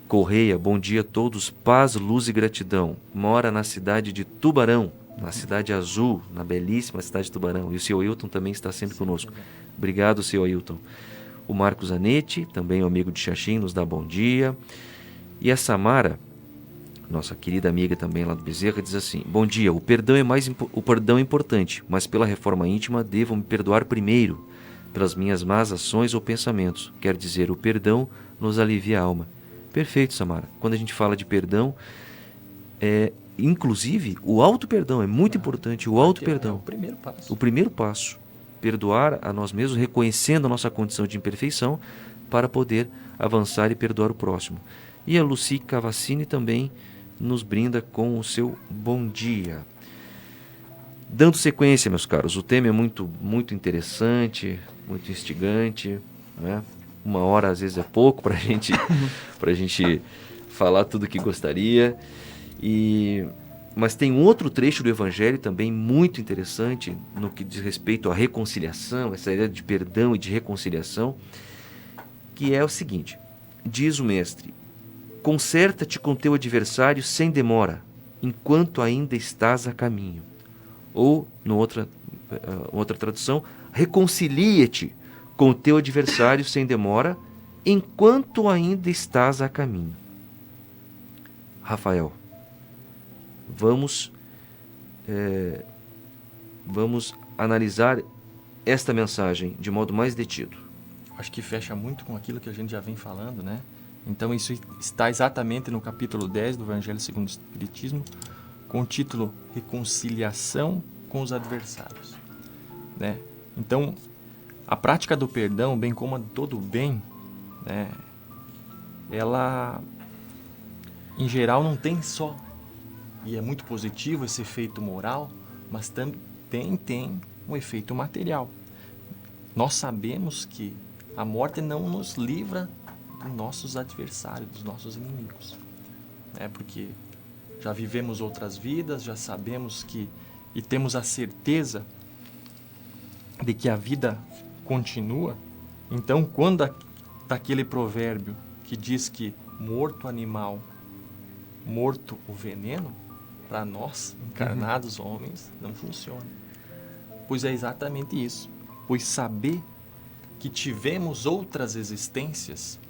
Correia, bom dia a todos, paz, luz e gratidão. Mora na cidade de Tubarão, na Cidade Azul, na belíssima cidade de Tubarão. E o seu Ailton também está sempre conosco. Obrigado, seu Ailton. O Marcos Zanetti, também um amigo de Xaxim, nos dá bom dia. E a Samara, nossa querida amiga também lá do Bezerra, diz assim: bom dia, o perdão é importante, mas pela reforma íntima devo me perdoar primeiro, pelas minhas más ações ou pensamentos. Quer dizer, o perdão nos alivia a alma. Perfeito, Samara. Quando a gente fala de perdão, inclusive o auto-perdão é muito importante. O auto-perdão. É o primeiro passo. O primeiro passo. Perdoar a nós mesmos, reconhecendo a nossa condição de imperfeição, para poder avançar e perdoar o próximo. E a Lucy Cavaccini também nos brinda com o seu bom dia. Dando sequência, meus caros, o tema é muito, muito interessante, muito instigante, né? 1 hora às vezes é pouco para a gente falar tudo o que gostaria. Mas tem um outro trecho do Evangelho também muito interessante no que diz respeito à reconciliação, essa ideia de perdão e de reconciliação, que é o seguinte: diz o Mestre, conserta-te com teu adversário sem demora, enquanto ainda estás a caminho. Ou, outra tradução, reconcilia-te com o teu adversário sem demora, enquanto ainda estás a caminho. Rafael, vamos analisar esta mensagem de modo mais detido. Acho que fecha muito com aquilo que a gente já vem falando, né? Então isso está exatamente no capítulo 10 do Evangelho segundo o Espiritismo, com o título Reconciliação com os Adversários, né? Então, a prática do perdão, bem como a de todo o bem, né, ela, em geral, não tem só, e é muito positivo esse efeito moral, mas também tem um efeito material. Nós sabemos que a morte não nos livra dos nossos adversários, dos nossos inimigos, né, porque já vivemos outras vidas, já sabemos que, e temos a certeza de que a vida continua. Então, quando daquele provérbio que diz que morto o animal, morto o veneno, para nós, encarnados homens, não funciona. Pois é exatamente isso. Pois saber que tivemos outras existências,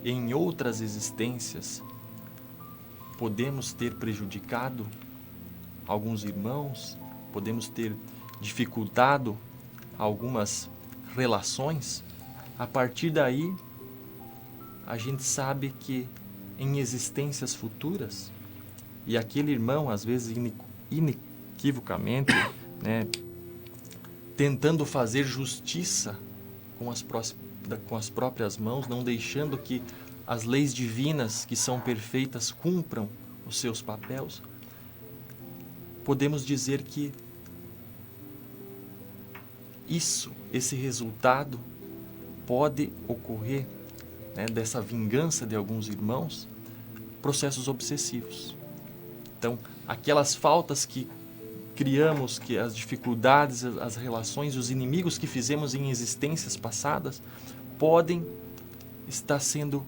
em outras existências, podemos ter prejudicado alguns irmãos, podemos ter dificultado algumas relações, a partir daí a gente sabe que em existências futuras, e aquele irmão, às vezes inequivocamente, né, tentando fazer justiça com as próprias mãos, não deixando que as leis divinas, que são perfeitas, cumpram os seus papéis, podemos dizer que esse resultado pode ocorrer, né, dessa vingança de alguns irmãos, processos obsessivos. Então, aquelas faltas que criamos, que as dificuldades, as relações, os inimigos que fizemos em existências passadas, podem estar sendo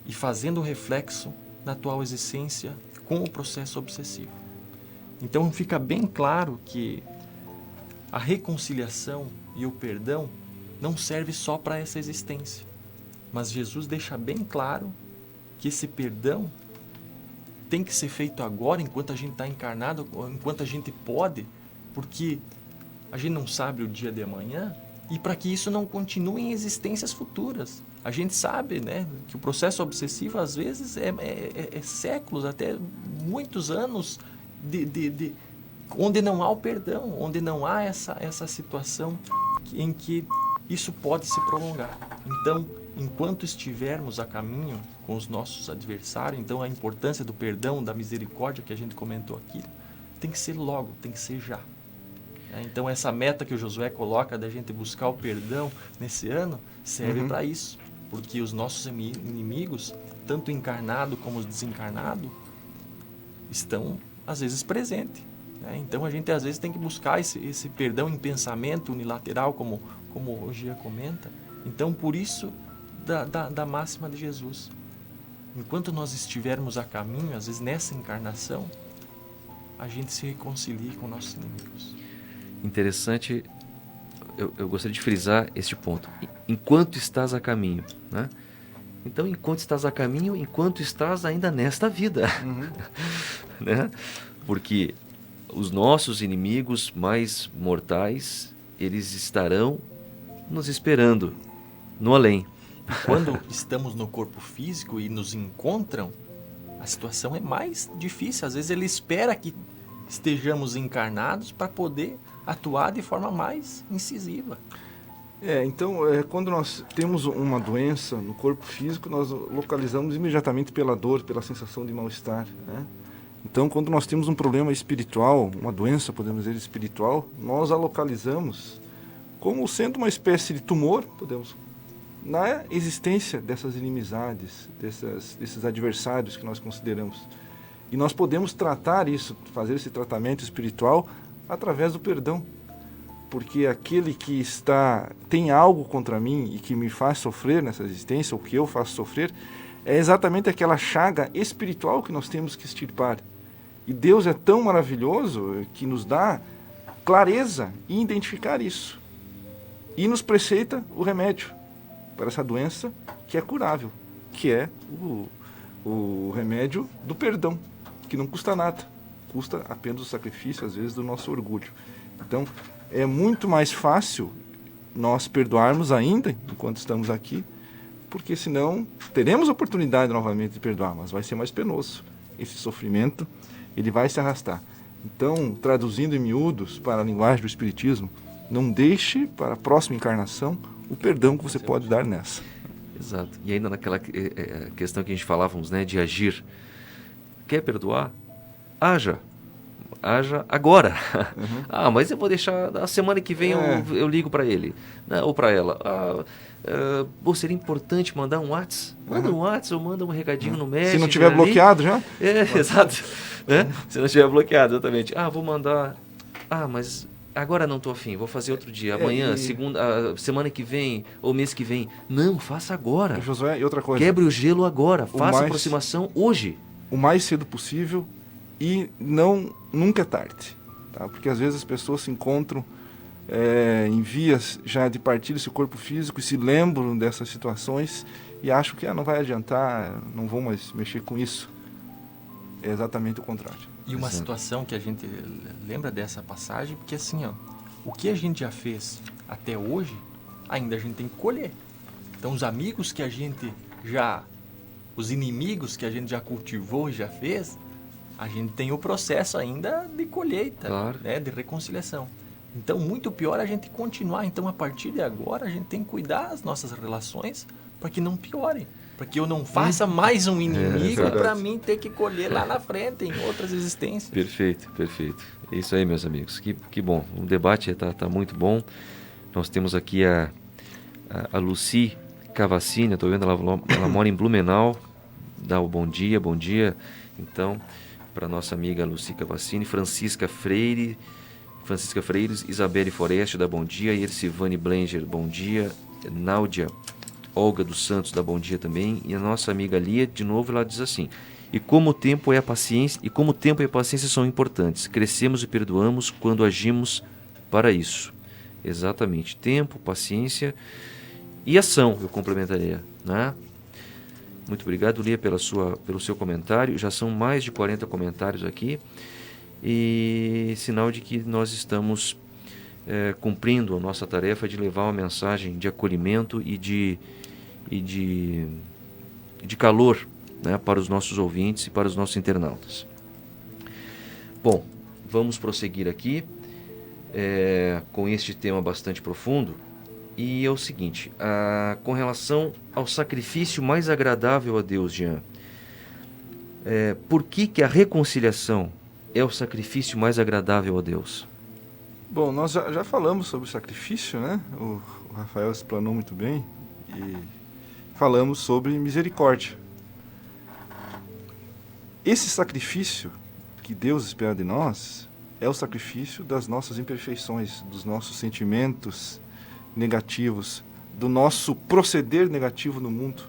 e fazendo reflexo na atual existência com o processo obsessivo. Então, fica bem claro que a reconciliação e o perdão não serve só para essa existência. Mas Jesus deixa bem claro que esse perdão tem que ser feito agora, enquanto a gente está encarnado, enquanto a gente pode, porque a gente não sabe o dia de amanhã, e para que isso não continue em existências futuras. A gente sabe, né, que o processo obsessivo, às vezes, é séculos, até muitos anos, onde não há o perdão, onde não há essa situação em que isso pode se prolongar. Então, enquanto estivermos a caminho com os nossos adversários, então a importância do perdão, da misericórdia que a gente comentou aqui, tem que ser logo, tem que ser já. Então essa meta que o Josué coloca da gente buscar o perdão nesse ano, serve para isso. Porque os nossos inimigos, tanto encarnado como desencarnado, estão às vezes presentes. Então a gente às vezes tem que buscar esse perdão em pensamento unilateral, como o Gia comenta. Então por isso da máxima de Jesus. Enquanto nós estivermos a caminho, às vezes nessa encarnação, a gente se reconcilie com nossos inimigos. Interessante, eu gostaria de frisar este ponto. Enquanto estás a caminho, né? Então, enquanto estás a caminho, enquanto estás ainda nesta vida. Né? Porque os nossos inimigos mais mortais, eles estarão nos esperando no além. Quando estamos no corpo físico e nos encontram, a situação é mais difícil. Às vezes ele espera que estejamos encarnados para poder atuar de forma mais incisiva. Então, quando nós temos uma doença no corpo físico, nós localizamos imediatamente pela dor, pela sensação de mal-estar, né? Então, quando nós temos um problema espiritual, uma doença, podemos dizer, espiritual, nós a localizamos como sendo uma espécie de tumor, na existência dessas inimizades, desses adversários que nós consideramos. E nós podemos tratar isso, fazer esse tratamento espiritual através do perdão. Porque aquele que tem algo contra mim e que me faz sofrer nessa existência, ou que eu faço sofrer, é exatamente aquela chaga espiritual que nós temos que extirpar. E Deus é tão maravilhoso que nos dá clareza em identificar isso. E nos preceita o remédio para essa doença que é curável, que é o remédio do perdão, que não custa nada, custa apenas o sacrifício, às vezes, do nosso orgulho. Então, é muito mais fácil nós perdoarmos ainda, enquanto estamos aqui, porque senão teremos oportunidade novamente de perdoar, mas vai ser mais penoso. Esse sofrimento, ele vai se arrastar. Então, traduzindo em miúdos para a linguagem do Espiritismo, não deixe para a próxima encarnação o perdão que você pode dar nessa. Exato. E ainda naquela questão que a gente falávamos, né, de agir. Quer perdoar? Haja agora. Mas eu vou deixar, a semana que vem eu ligo para ele, né, ou para ela. Seria importante mandar um WhatsApp? Manda um WhatsApp ou manda um recadinho no Messenger. Se não tiver bloqueado já? Exato. Né? Se não tiver bloqueado, exatamente. Vou mandar. Mas agora não estou afim, vou fazer outro dia. Amanhã, segunda, semana que vem, ou mês que vem. Não, faça agora. Josué, e outra coisa. Quebre o gelo agora. Faça a aproximação hoje. O mais cedo possível e nunca é tarde. Tá? Porque às vezes as pessoas se encontram em vias já de partir desse corpo físico e se lembram dessas situações e acham que não vai adiantar, não vão mais mexer com isso. é exatamente o contrário. E uma situação que a gente lembra dessa passagem, porque assim, ó, o que a gente já fez até hoje, ainda a gente tem que colher. Então os amigos que a gente já, os inimigos que a gente já cultivou e já fez, a gente tem o processo ainda de colheita, Claro. né, de reconciliação. Então muito pior a gente continuar. Então a partir de agora a gente tem que cuidar das nossas relações para que não piorem. Para que eu não faça mais um inimigo verdade. para mim ter que colher lá na frente, em outras existências. Perfeito, perfeito. É isso aí, meus amigos. Que bom. O debate está muito bom. Nós temos aqui a Lucy Cavassini, estou vendo, ela mora em Blumenau. Dá o bom dia, então, para nossa amiga Lucy Cavassini. Francisca Freires, Isabelle Foreste, dá bom dia. Ercivane Blenger, bom dia. Náudia Olga dos Santos, dá bom dia também. E a nossa amiga Lia, de novo, ela diz assim: e como o tempo e a paciência são importantes. Crescemos e perdoamos quando agimos para isso. Exatamente. Tempo, paciência e ação, eu complementaria, né? Muito obrigado, Lia, pelo seu comentário. Já são mais de 40 comentários aqui. E sinal de que nós estamos cumprindo a nossa tarefa de levar uma mensagem de acolhimento e de calor, né, para os nossos ouvintes e para os nossos internautas. Bom, vamos prosseguir aqui com este tema bastante profundo. E é o seguinte, com relação ao sacrifício mais agradável a Deus, Jean, por que a reconciliação é o sacrifício mais agradável a Deus? Bom, nós já falamos sobre o sacrifício, né? O Rafael explanou muito bem e falamos sobre misericórdia. Esse sacrifício que Deus espera de nós é o sacrifício das nossas imperfeições, dos nossos sentimentos negativos, do nosso proceder negativo no mundo.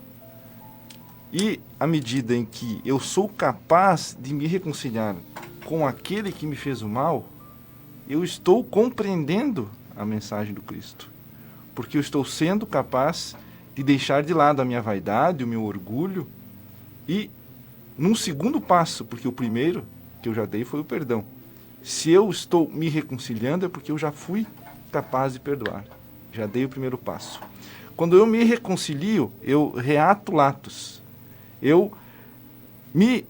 E à medida em que eu sou capaz de me reconciliar com aquele que me fez o mal, eu estou compreendendo a mensagem do Cristo. Porque eu estou sendo capaz de deixar de lado a minha vaidade, o meu orgulho, e num segundo passo, porque o primeiro que eu já dei foi o perdão. Se eu estou me reconciliando é porque eu já fui capaz de perdoar. Já dei o primeiro passo. Quando eu me reconcilio, eu reato latos. Eu me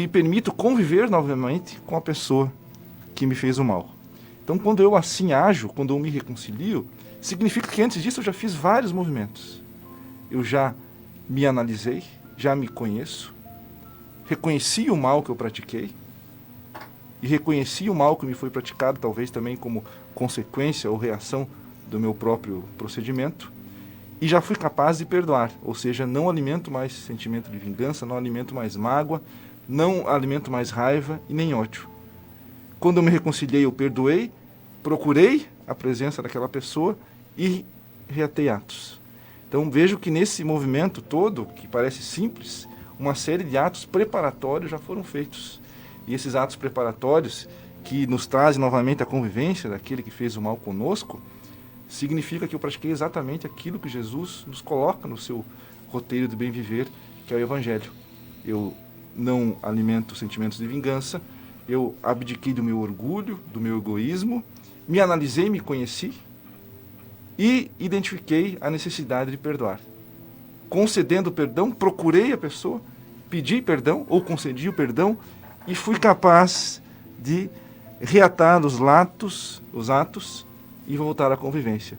permito conviver novamente com a pessoa que me fez o mal. Então, quando eu assim ajo, quando eu me reconcilio, significa que antes disso eu já fiz vários movimentos. Eu já me analisei, já me conheço, reconheci o mal que eu pratiquei e reconheci o mal que me foi praticado, talvez também como consequência ou reação do meu próprio procedimento, e já fui capaz de perdoar, ou seja, não alimento mais sentimento de vingança, não alimento mais mágoa, não alimento mais raiva e nem ódio. Quando eu me reconciliei, eu perdoei, procurei a presença daquela pessoa e reatei atos. Então vejo que nesse movimento todo, que parece simples, uma série de atos preparatórios já foram feitos. E esses atos preparatórios, que nos trazem novamente a convivência daquele que fez o mal conosco, significa que eu pratiquei exatamente aquilo que Jesus nos coloca no seu roteiro do bem viver, que é o Evangelho. Eu não alimento sentimentos de vingança, eu abdiquei do meu orgulho, do meu egoísmo, me analisei, me conheci e identifiquei a necessidade de perdoar. Concedendo perdão, procurei a pessoa, pedi perdão ou concedi o perdão e fui capaz de reatar os atos e voltar à convivência.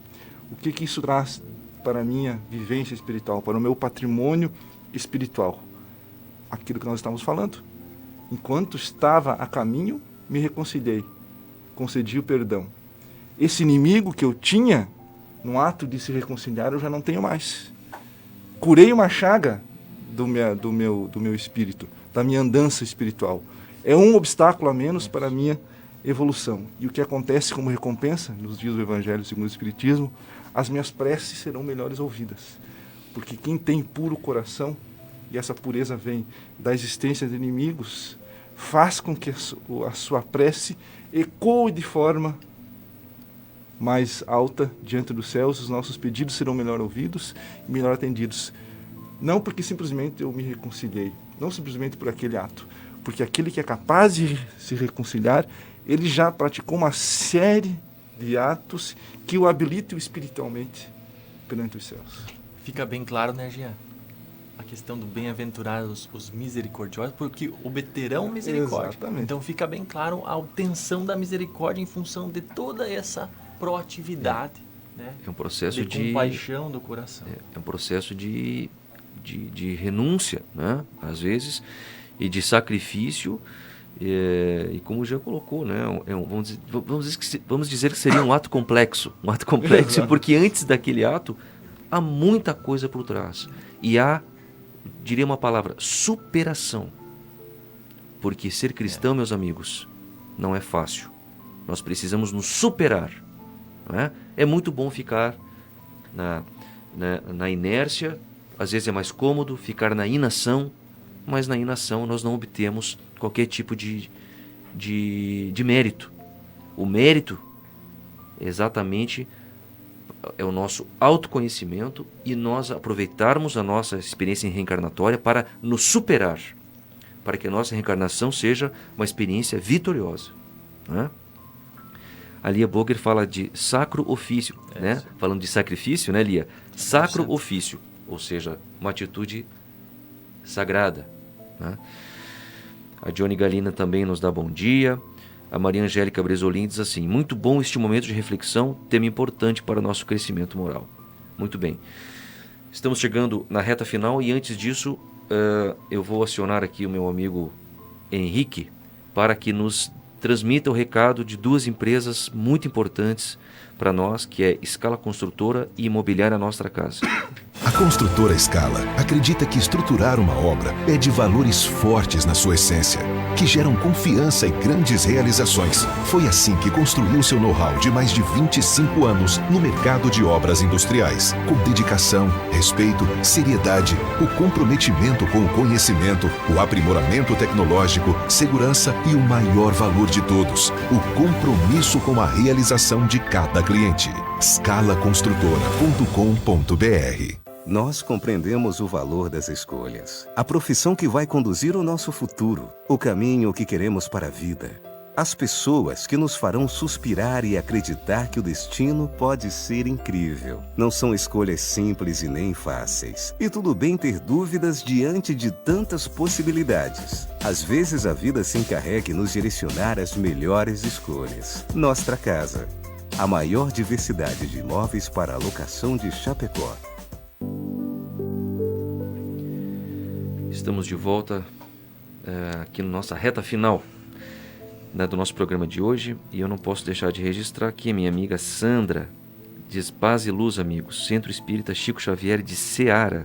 O que isso traz para a minha vivência espiritual, para o meu patrimônio espiritual? Aquilo que nós estamos falando. Enquanto estava a caminho, me reconciliei, concedi o perdão. Esse inimigo que eu tinha, no ato de se reconciliar, eu já não tenho mais. Curei uma chaga do meu espírito, da minha andança espiritual. É um obstáculo a menos para a minha evolução. E o que acontece como recompensa, nos dias do Evangelho segundo o Espiritismo, as minhas preces serão melhores ouvidas. Porque quem tem puro coração, e essa pureza vem da existência de inimigos, faz com que a sua prece ecoe de forma mais alta diante dos céus, os nossos pedidos serão melhor ouvidos e melhor atendidos. Não porque simplesmente eu me reconciliei, não simplesmente por aquele ato, Porque aquele que é capaz de se reconciliar, ele já praticou uma série de atos que o habilitam espiritualmente perante os céus. Fica bem claro, né, Jean? A questão do bem-aventurados os misericordiosos, porque obterão misericórdia. Exatamente. Então fica bem claro a obtenção da misericórdia em função de toda essa proatividade, né? É um processo de compaixão do coração. É um processo de renúncia, né? Às vezes, e de sacrifício. E como já colocou, né? Vamos dizer que seria um ato complexo. Um ato complexo, porque antes daquele ato há muita coisa por trás. E há, diria uma palavra, superação. Porque ser cristão, meus amigos, não é fácil. Nós precisamos nos superar. Não é? É muito bom ficar na inércia, às vezes é mais cômodo ficar na inação, mas na inação nós não obtemos qualquer tipo de mérito. O mérito exatamente é o nosso autoconhecimento e nós aproveitarmos a nossa experiência reencarnatória para nos superar, para que a nossa reencarnação seja uma experiência vitoriosa, né? A Lia Boger fala de sacro ofício, né? Falando de sacrifício, né, Lia? Sacro ofício, ou seja, uma atitude sagrada, né? A Johnny Galina também nos dá bom dia. A Maria Angélica Bresolim diz assim: muito bom este momento de reflexão, tema importante para o nosso crescimento moral. Muito bem. Estamos chegando na reta final e antes disso eu vou acionar aqui o meu amigo Henrique para que nos transmita o recado de duas empresas muito importantes para nós, que é Scala Construtora e Imobiliária Nostra Casa. A construtora Scala acredita que estruturar uma obra é de valores fortes na sua essência, que geram confiança e grandes realizações. Foi assim que construiu seu know-how de mais de 25 anos no mercado de obras industriais, com dedicação, respeito, seriedade, o comprometimento com o conhecimento, o aprimoramento tecnológico, segurança e o maior valor de todos, o compromisso com a realização de cada cliente. scalaconstrutora.com.br. Nós compreendemos o valor das escolhas, a profissão que vai conduzir o nosso futuro, o caminho que queremos para a vida, as pessoas que nos farão suspirar e acreditar que o destino pode ser incrível. Não são escolhas simples e nem fáceis. E tudo bem ter dúvidas diante de tantas possibilidades. Às vezes a vida se encarrega em nos direcionar às melhores escolhas. Nostra Casa, a maior diversidade de imóveis para a locação de Chapecó. Estamos de volta aqui na nossa reta final, né, do nosso programa de hoje, e eu não posso deixar de registrar aqui a minha amiga Sandra, diz paz e luz, amigos, Centro Espírita Chico Xavier de Ceará,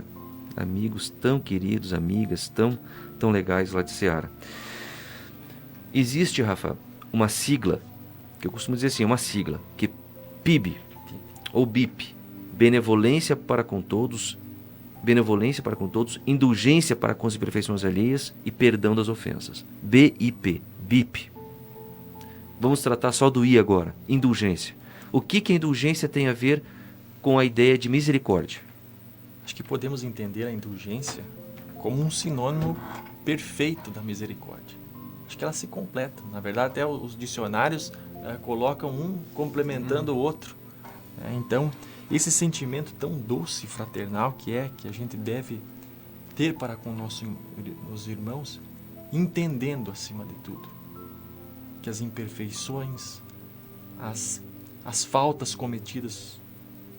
amigos tão queridos, amigas tão legais lá de Ceará. Existe, Rafa, uma sigla, que eu costumo dizer assim, uma sigla, que PIB, ou BIP, Benevolência para com todos, indulgência para com as imperfeições alheias e perdão das ofensas. BIP, BIP. Vamos tratar só do I agora, indulgência. O que a indulgência tem a ver com a ideia de misericórdia? Acho que podemos entender a indulgência como um sinônimo perfeito da misericórdia. Acho que ela se completa. Na verdade, até os dicionários colocam um complementando o outro. Então, esse sentimento tão doce e fraternal que a gente deve ter para com os irmãos, entendendo acima de tudo que as imperfeições, as faltas cometidas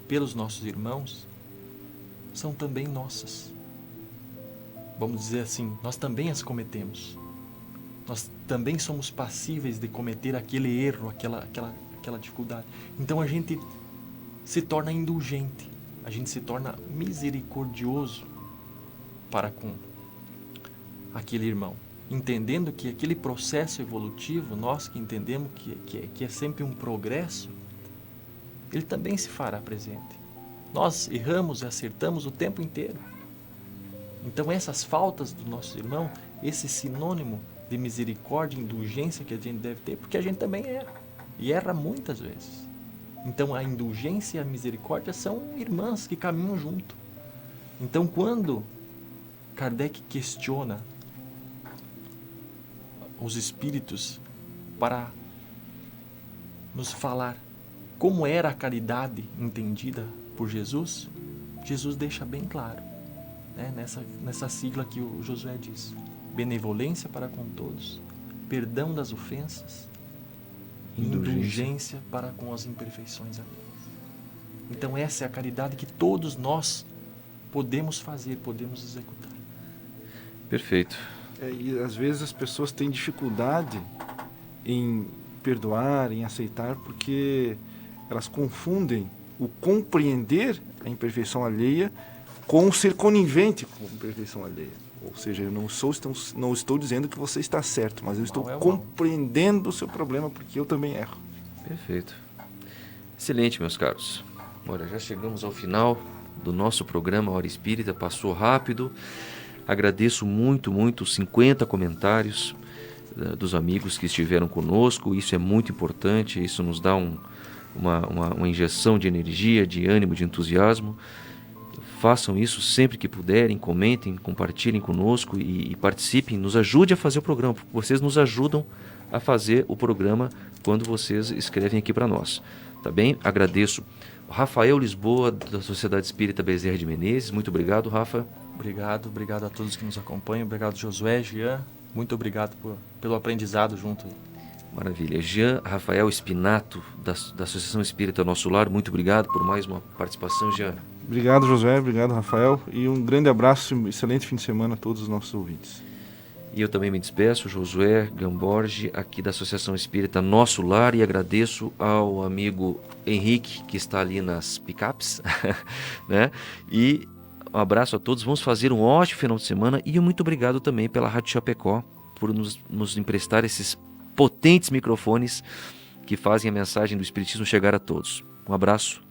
pelos nossos irmãos são também nossas. Vamos dizer assim, nós também as cometemos. Nós também somos passíveis de cometer aquele erro, aquela dificuldade. Então a gente se torna indulgente, a gente se torna misericordioso para com aquele irmão, entendendo que aquele processo evolutivo, nós que entendemos que é sempre um progresso, ele também se fará presente. Nós erramos e acertamos o tempo inteiro. Então essas faltas do nosso irmão, esse sinônimo de misericórdia e indulgência que a gente deve ter, porque a gente também erra, e erra muitas vezes. Então a indulgência e a misericórdia são irmãs que caminham junto. Então quando Kardec questiona os espíritos para nos falar como era a caridade entendida por Jesus, Jesus deixa bem claro, né? Nessa sigla que o Josué diz: benevolência para com todos, perdão das ofensas, indulgência para com as imperfeições alheias. Então essa é a caridade que todos nós podemos fazer, podemos executar. Perfeito. E às vezes as pessoas têm dificuldade em perdoar, em aceitar, porque elas confundem o compreender a imperfeição alheia com ser conivente com a imperfeição alheia. Ou seja, eu não estou dizendo que você está certo, mas eu estou compreendendo o seu problema, porque eu também erro. Perfeito. Excelente, meus caros. Olha, já chegamos ao final do nosso programa Hora Espírita, passou rápido. Agradeço muito, muito 50 comentários dos amigos que estiveram conosco. Isso é muito importante, isso nos dá uma injeção de energia, de ânimo, de entusiasmo. Façam isso sempre que puderem, comentem, compartilhem conosco e participem, nos ajude a fazer o programa, porque vocês nos ajudam a fazer o programa quando vocês escrevem aqui para nós. Tá bem? Agradeço Rafael Lisboa, da Sociedade Espírita Bezerra de Menezes. Muito obrigado, Rafa. Obrigado a todos que nos acompanham. Obrigado, Josué, Jean. Muito obrigado pelo aprendizado junto. Maravilha. Jean Rafael Spinato, da Associação Espírita Nosso Lar. Muito obrigado por mais uma participação, Jean. Obrigado, Josué. Obrigado, Rafael. E um grande abraço e um excelente fim de semana a todos os nossos ouvintes. E eu também me despeço, Josué Gamborge, aqui da Associação Espírita Nosso Lar, e agradeço ao amigo Henrique, que está ali nas picapes, né? E um abraço a todos, vamos fazer um ótimo final de semana, e muito obrigado também pela Rádio Chapecó, por nos emprestar esses potentes microfones que fazem a mensagem do Espiritismo chegar a todos. Um abraço.